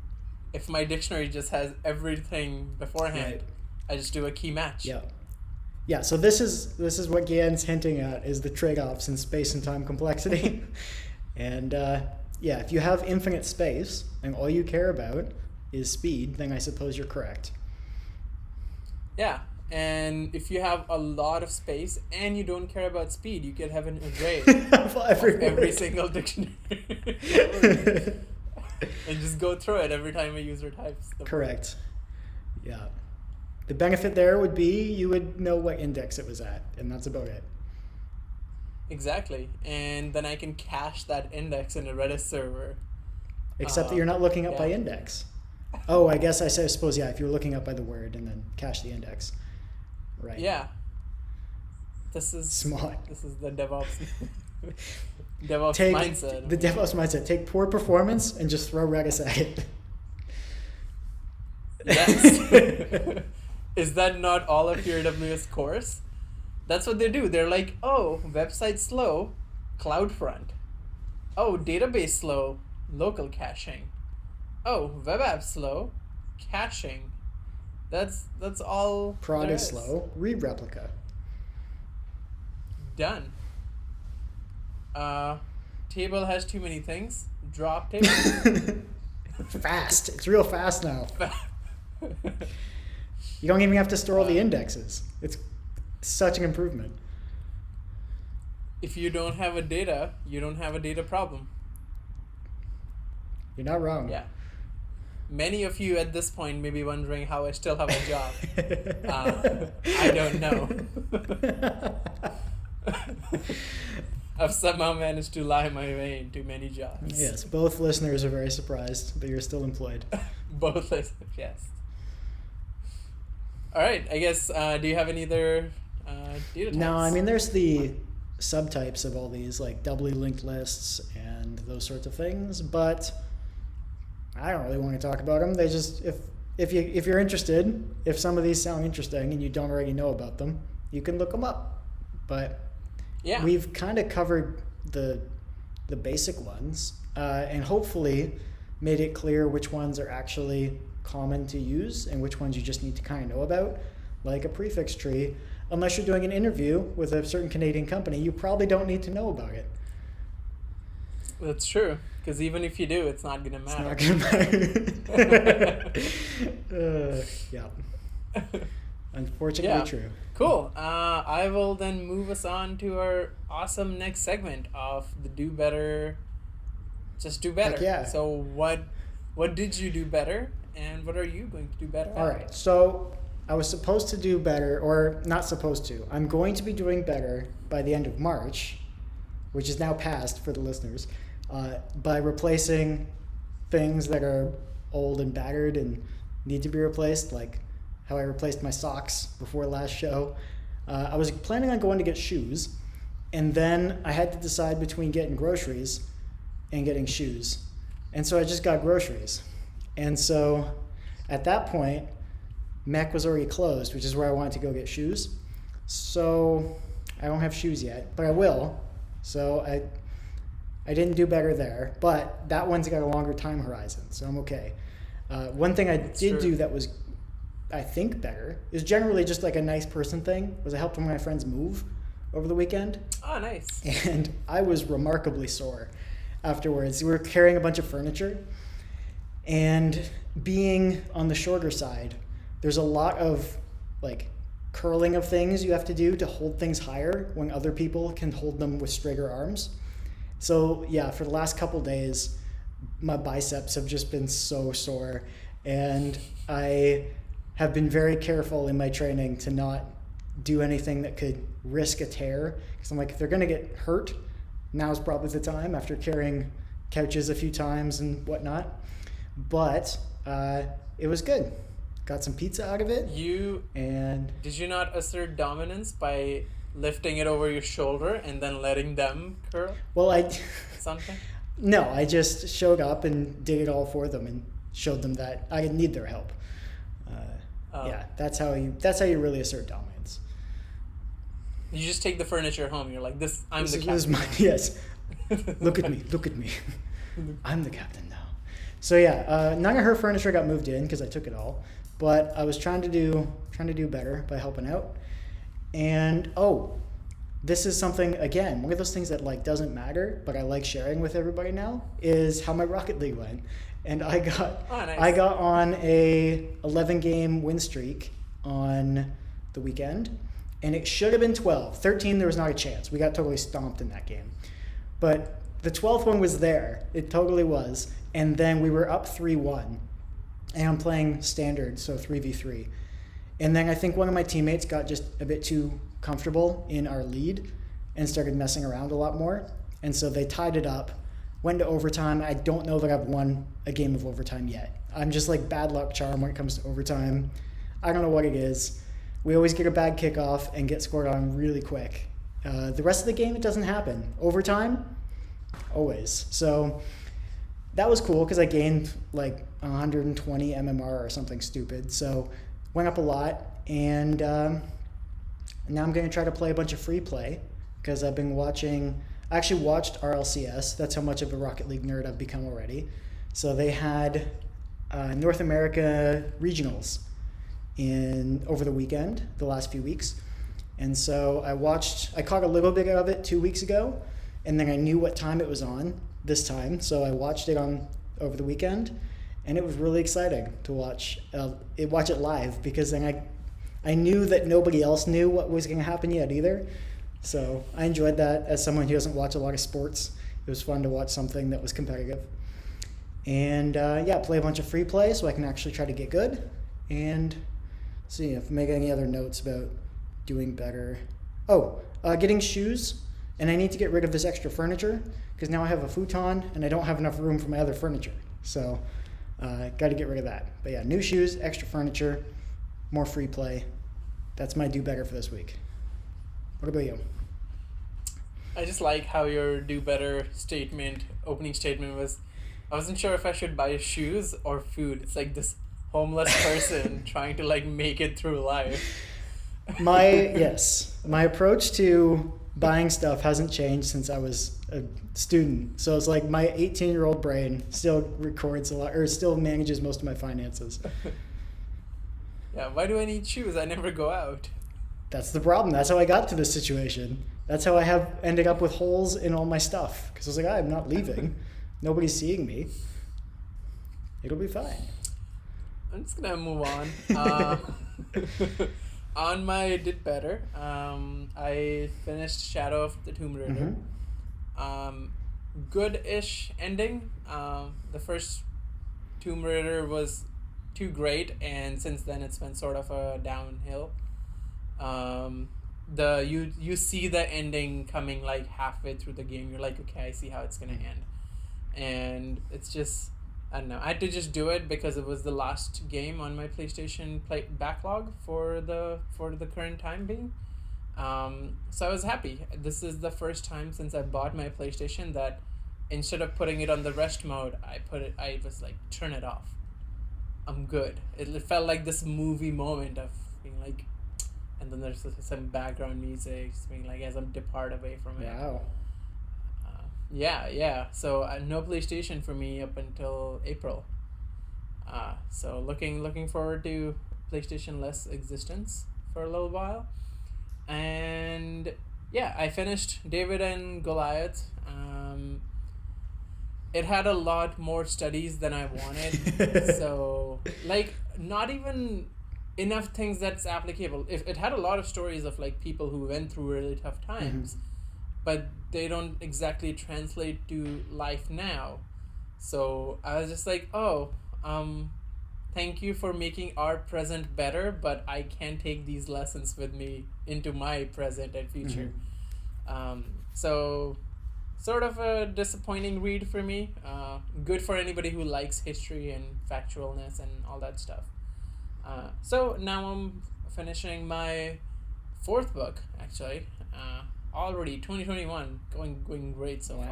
S2: If my dictionary just has everything beforehand,
S1: Right.
S2: I just do a key match.
S1: Yeah. Yeah, so this is what Gyan's hinting at, is the trade-offs in space and time complexity. And yeah, if you have infinite space and all you care about is speed, then I suppose you're correct.
S2: Yeah. And if you have a lot of space and you don't care about speed, you could have an array
S1: Of
S2: of every
S1: word.
S2: single dictionary. And just go through it every time a user types the word.
S1: Correct. Yeah. The benefit there would be you would know what index it was at, and that's about it.
S2: Exactly. And then I can cache that index in a Redis server.
S1: Except that you're not looking up by
S2: yeah.
S1: index. Oh, I guess I suppose, yeah, if you're looking up by the word and then cache the index. Right.
S2: Yeah. This is
S1: Smart.
S2: This is the DevOps
S1: Take
S2: mindset.
S1: the DevOps mindset. Take poor performance and just throw Redis at it.
S2: Yes. Is that not all of your AWS course? That's what they do. They're like, oh, website slow, CloudFront. Oh, database slow, local caching. Oh, web app slow, caching. That's all.
S1: Prod
S2: there
S1: is slow. Read replica.
S2: Done. Table has too many things. Drop table.
S1: Fast. It's real fast now. You don't even have to store all the indexes. It's such an improvement.
S2: If you don't have a data, you don't have a data problem.
S1: You're not wrong.
S2: Yeah. Many of you at this point may be wondering how I still have a job. I don't know. I've somehow managed to lie my way into many jobs.
S1: Yes, both listeners are very surprised that you're still employed.
S2: Both listeners, yes. All right, I guess, do you have any other data types?
S1: No, I mean, there's the subtypes of all these, like doubly linked lists and those sorts of things, but I don't really want to talk about them. They just, if you're interested, if some of these sound interesting and you don't already know about them, you can look them up. But
S2: yeah,
S1: we've kind of covered the basic ones, and hopefully made it clear which ones are actually common to use and which ones you just need to kind of know about, like a prefix tree. Unless you're doing an interview with a certain Canadian company, you probably don't need to know about it.
S2: that's true. Because even if you do, it's not gonna matter.
S1: It's not gonna matter. Yeah. Unfortunately,
S2: Yeah.
S1: true.
S2: Cool. I will then move us on to our awesome next segment of the Do Better, Just Do Better.
S1: Heck yeah.
S2: So what did you do better, and what are you going to do better at?
S1: All right. So I was supposed to do better, or not supposed to. I'm going to be doing better by the end of March, which is now past for the listeners, by replacing things that are old and battered and need to be replaced, like how I replaced my socks before last show. I was planning on going to get shoes, and then I had to decide between getting groceries and getting shoes. And so I just got groceries. And so at that point, Mech was already closed, which is where I wanted to go get shoes. So I don't have shoes yet, but I will. So I didn't do better there, but that one's got a longer time horizon, so I'm okay. One thing I did do that was, I think, better is generally just like a nice person thing, was I helped one of my friends move over the weekend.
S2: Oh, nice.
S1: And I was remarkably sore afterwards. We were carrying a bunch of furniture, and being on the shorter side, there's a lot of like curling of things you have to do to hold things higher when other people can hold them with straighter arms. So yeah, for the last couple days, my biceps have just been so sore, and I have been very careful in my training to not do anything that could risk a tear, because I'm like, if they're gonna get hurt, now's probably the time after carrying couches a few times and whatnot. But it was good. Got some pizza out of it.
S2: Did you not assert dominance by lifting it over your shoulder and then letting them curl?
S1: Well,
S2: something?
S1: No, I just showed up and did it all for them and showed them that I didn't need their help. Yeah, that's how you really assert dominance.
S2: You just take the furniture home. You're like, I'm the captain.
S1: This is mine. Yes. Look at me. I'm the captain now. So yeah, none of her furniture got moved in because I took it all. But I was trying to do better by helping out. And this is something, again, one of those things that like doesn't matter, but I like sharing with everybody now, is how my Rocket League went. And I got on a 11-game win streak on the weekend, and it should have been 12. 13, there was not a chance. We got totally stomped in that game. But the 12th one was there. It totally was. And then we were up 3-1. And I'm playing standard, so 3v3. And then I think one of my teammates got just a bit too comfortable in our lead and started messing around a lot more. And so they tied it up, went to overtime. I don't know that I've won a game of overtime yet. I'm just like bad luck charm when it comes to overtime. I don't know what it is. We always get a bad kickoff and get scored on really quick. The rest of the game, it doesn't happen. Overtime, always. So that was cool because I gained like 120 MMR or something stupid. So went up a lot, and now I'm going to try to play a bunch of free play because I've been watching. I actually watched RLCS. That's how much of a Rocket League nerd I've become already. So they had North America regionals over the weekend, the last few weeks. And so I caught a little bit of it 2 weeks ago, and then I knew what time it was on this time. So I watched it over the weekend, and it was really exciting to watch it live because then I knew that nobody else knew what was going to happen yet either. So I enjoyed that as someone who doesn't watch a lot of sports. It was fun to watch something that was competitive. And play a bunch of free play so I can actually try to get good and see if I make any other notes about doing better. Getting shoes, and I need to get rid of this extra furniture because now I have a futon and I don't have enough room for my other furniture. So got to get rid of that. But yeah, new shoes, extra furniture, more free play. That's my do better for this week. What about you?
S2: I just like how your do better opening statement was, I wasn't sure if I should buy shoes or food. It's like this homeless person trying to like make it through life.
S1: My approach to buying stuff hasn't changed since I was a student. So it's like my 18-year-old brain still records a lot, or still manages most of my finances.
S2: Yeah, why do I need shoes? I never go out.
S1: That's the problem. That's how I got to this situation. That's how I have ended up with holes in all my stuff. Because I was like, I'm not leaving. Nobody's seeing me. It'll be fine.
S2: I'm just going to move on. On my did better, I finished Shadow of the Tomb Raider.
S1: Mm-hmm.
S2: Good-ish ending. The first Tomb Raider was too great, and since then it's been sort of a downhill. You see the ending coming like halfway through the game. You're like, okay, I see how it's gonna end, and it's just, I don't know. I had to just do it because it was the last game on my PlayStation backlog for the current time being. So I was happy. This is the first time since I bought my PlayStation that instead of putting it on the rest mode, I was like, turn it off. I'm good. It felt like this movie moment of being like, and then there's some background music just being like as I'm depart away from it.
S1: Wow.
S2: Yeah. So no PlayStation for me up until April. So looking forward to PlayStation-less existence for a little while. And yeah, I finished David and Goliath. It had a lot more studies than I wanted. So like not even enough things that's applicable. If it had a lot of stories of like people who went through really tough times, but they don't exactly translate to life now. So I was just like, thank you for making our present better, but I can't take these lessons with me into my present and future. So sort of a disappointing read for me. Good for anybody who likes history and factualness and all that stuff. So now I'm finishing my fourth book, actually. Already 2021, going great so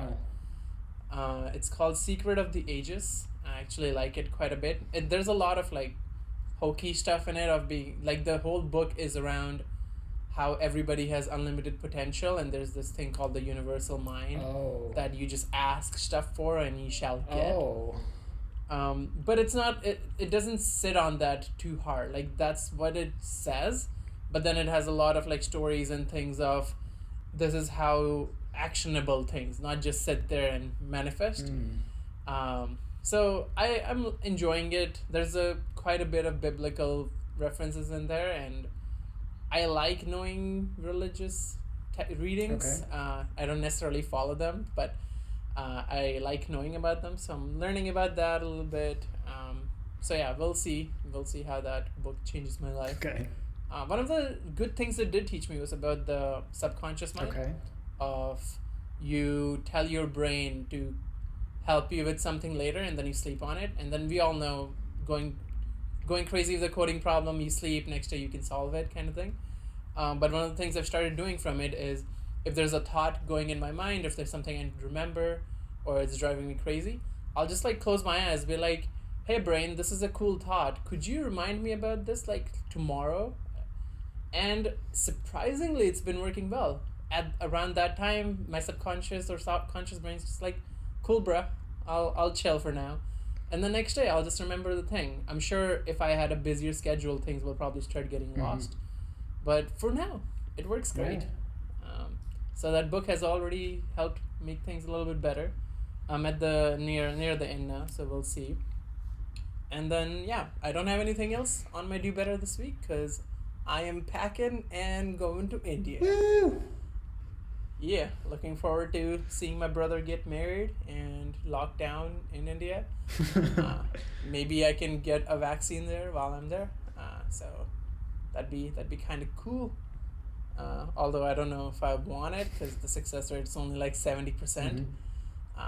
S2: far. It's called Secret of the Ages. I actually like it quite a bit. There's a lot of like hokey stuff in it of being like the whole book is around how everybody has unlimited potential, and there's this thing called the universal mind that you just ask stuff for and you shall get. But it's not it doesn't sit on that too hard. Like that's what it says, but then it has a lot of like stories and things of this is how actionable things, not just sit there and manifest. So I'm enjoying it. There's quite a bit of biblical references in there, and I like knowing religious readings. I don't necessarily follow them, but I like knowing about them, so I'm learning about that a little bit. So yeah, we'll see how that book changes my life. One of the good things it did teach me was about the subconscious mind. Of you tell your brain to help you with something later, and then you sleep on it, and then we all know going crazy with a coding problem, you sleep, next day you can solve it, kind of thing. But one of the things I've started doing from it is if there's a thought going in my mind, if there's something I need to remember or it's driving me crazy, I'll just like close my eyes, be like, hey brain, this is a cool thought, could you remind me about this like tomorrow? And surprisingly it's been working well. At around that time my subconscious or subconscious brain's just like, cool bruh, I'll chill for now. And the next day I'll just remember the thing. I'm sure if I had a busier schedule, things will probably start getting lost. But for now, it works great. So that book has already helped make things a little bit better. I'm at the near the end now, so we'll see. And then yeah, I don't have anything else on my do better this week because I am packing and going to India.
S1: Woo!
S2: Yeah, looking forward to seeing my brother get married and locked down in India. Maybe I can get a vaccine there while I'm there. So that'd be kind of cool. Although I don't know if I want it because the success rate is only like 70%,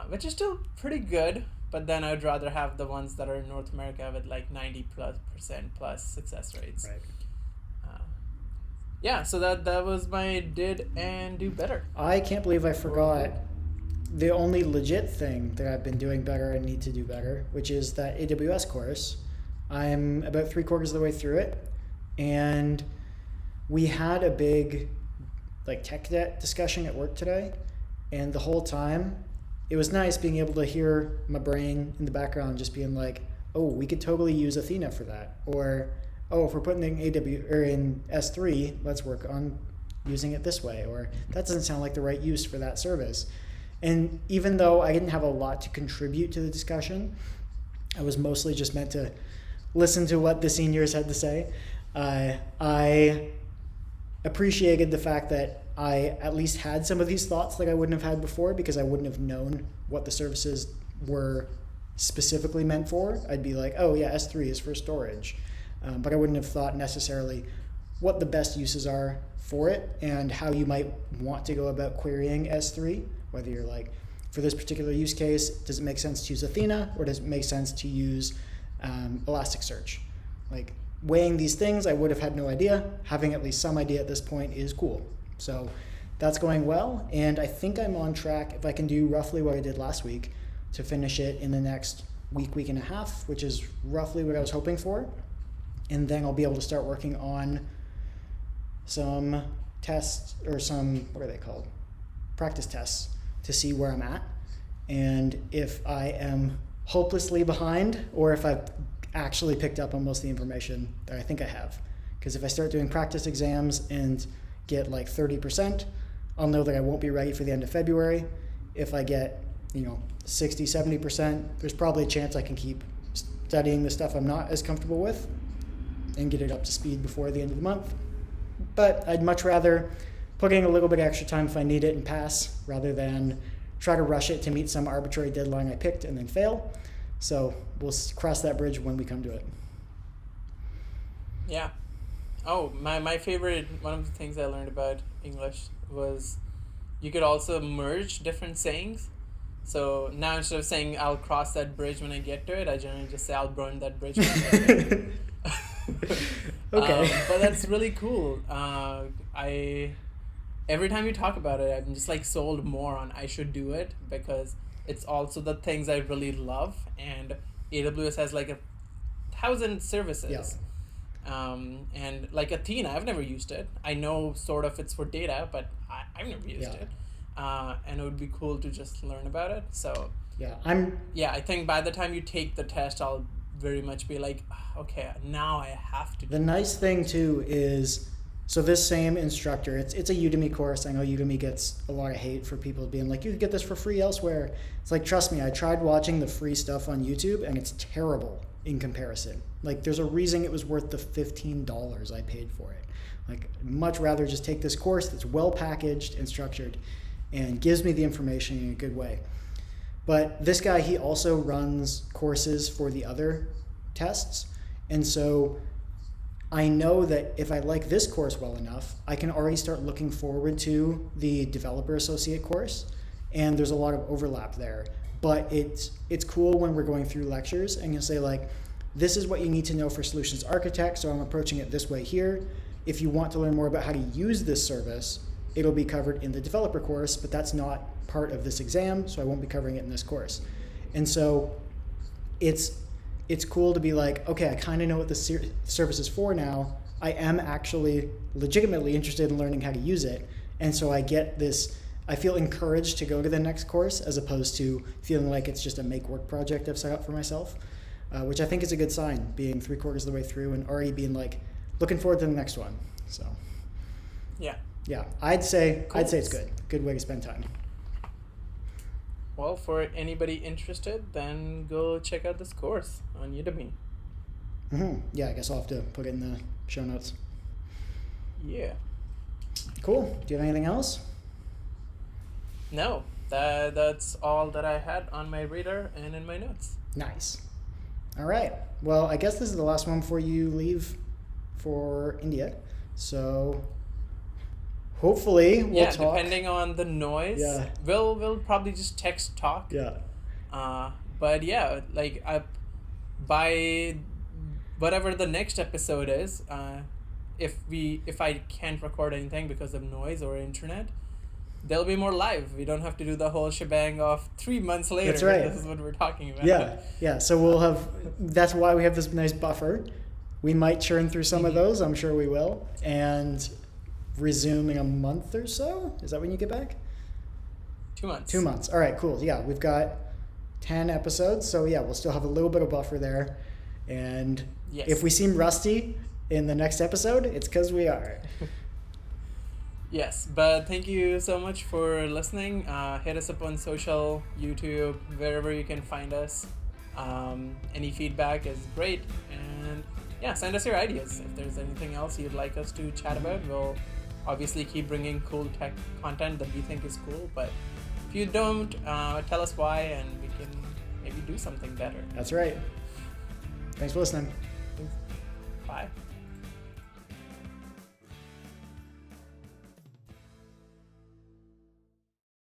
S2: which is still pretty good. But then I'd rather have the ones that are in North America with like 90% plus success rates.
S1: Right.
S2: Yeah, so that was my did and do better.
S1: I can't believe I forgot the only legit thing that I've been doing better and need to do better, which is that AWS course. I'm about 3/4 of the way through it, and we had a big like tech debt discussion at work today, and the whole time it was nice being able to hear my brain in the background just being like, oh, we could totally use Athena for that, or oh, if we're putting in in S3, let's work on using it this way, or that doesn't sound like the right use for that service. And even though I didn't have a lot to contribute to the discussion, I was mostly just meant to listen to what the seniors had to say. I appreciated the fact that I at least had some of these thoughts that I wouldn't have had before because I wouldn't have known what the services were specifically meant for. I'd be like, oh yeah, S3 is for storage. But I wouldn't have thought necessarily what the best uses are for it and how you might want to go about querying S3, whether you're like, for this particular use case, does it make sense to use Athena or does it make sense to use Elasticsearch? Like weighing these things, I would have had no idea. Having at least some idea at this point is cool. So that's going well, and I think I'm on track, if I can do roughly what I did last week, to finish it in the next week and a half, which is roughly what I was hoping for. And then I'll be able to start working on some tests, or some, what are they called? Practice tests, to see where I'm at. And if I am hopelessly behind, or if I've actually picked up on most of the information that I think I have. Because if I start doing practice exams and get like 30%, I'll know that I won't be ready for the end of February. If I get, 60, 70%, there's probably a chance I can keep studying the stuff I'm not as comfortable with and get it up to speed before the end of the month. But I'd much rather put in a little bit extra time if I need it and pass, rather than try to rush it to meet some arbitrary deadline I picked and then fail. So we'll cross that bridge when we come to it.
S2: Yeah. Oh, my favorite, one of the things I learned about English was you could also merge different sayings. So now instead of saying I'll cross that bridge when I get to it, I generally just say I'll burn that bridge when I get to it.
S1: Okay.
S2: But that's really cool. I every time you talk about it, I'm just like sold more on I should do it, because it's also the things I really love, and AWS has like 1,000 services.
S1: Yeah.
S2: And like Athena, I've never used it. I know sort of it's for data, but I've never used
S1: Yeah.
S2: it. And it would be cool to just learn about it. So
S1: Yeah.
S2: I think by the time you take the test, I'll very much be like, okay, now I have to do
S1: The nice thing too is, so this same instructor, it's a Udemy course. I know Udemy gets a lot of hate for people being like, you can get this for free elsewhere. It's like, trust me, I tried watching the free stuff on YouTube and it's terrible in comparison. Like, there's a reason it was worth the $15 I paid for it. Like, I'd much rather just take this course that's well packaged and structured and gives me the information in a good way. But this guy, he also runs courses for the other tests. And so I know that if I like this course well enough, I can already start looking forward to the Developer Associate course. And there's a lot of overlap there. But it's cool when we're going through lectures and you'll say like, this is what you need to know for Solutions Architect, so I'm approaching it this way here. If you want to learn more about how to use this service, it'll be covered in the developer course, but that's not part of this exam, so I won't be covering it in this course. And so it's cool to be like, okay, I kind of know what the service is for now. I am actually legitimately interested in learning how to use it. And so I get this, I feel encouraged to go to the next course as opposed to feeling like it's just a make work project I've set up for myself, which I think is a good sign, being 3/4 of the way through and already being like, looking forward to the next one. So yeah, I'd say it's good. Good way to spend time.
S2: Well, for anybody interested, then go check out this course on Udemy.
S1: Mm-hmm. Yeah, I guess I'll have to put it in the show notes.
S2: Yeah.
S1: Cool. Do you have anything else?
S2: No, that's all that I had on my radar and in my notes.
S1: Nice. All right. Well, I guess this is the last one before you leave for India. So hopefully we'll talk.
S2: Depending on the noise, we'll probably just text talk.
S1: Yeah.
S2: But yeah, like by whatever the next episode is, if I can't record anything because of noise or internet, there'll be more live. We don't have to do the whole shebang of 3 months later.
S1: That's right.
S2: This is what we're talking about.
S1: Yeah. So we'll have. That's why we have this nice buffer. We might churn through some of those. I'm sure we will, and resume in a month or so. Is that when you get back?
S2: 2 months.
S1: 2 months. All right, cool. Yeah, we've got 10 episodes, so yeah, we'll still have a little bit of buffer there. And if we seem rusty in the next episode, it's because we are.
S2: Yes, but thank you so much for listening. Hit us up on social, YouTube, wherever you can find us. Any feedback is great. And yeah, send us your ideas. If there's anything else you'd like us to chat about, we'll obviously keep bringing cool tech content that we think is cool. But if you don't, tell us why, and we can maybe do something better.
S1: That's right. Thanks for listening.
S2: Bye.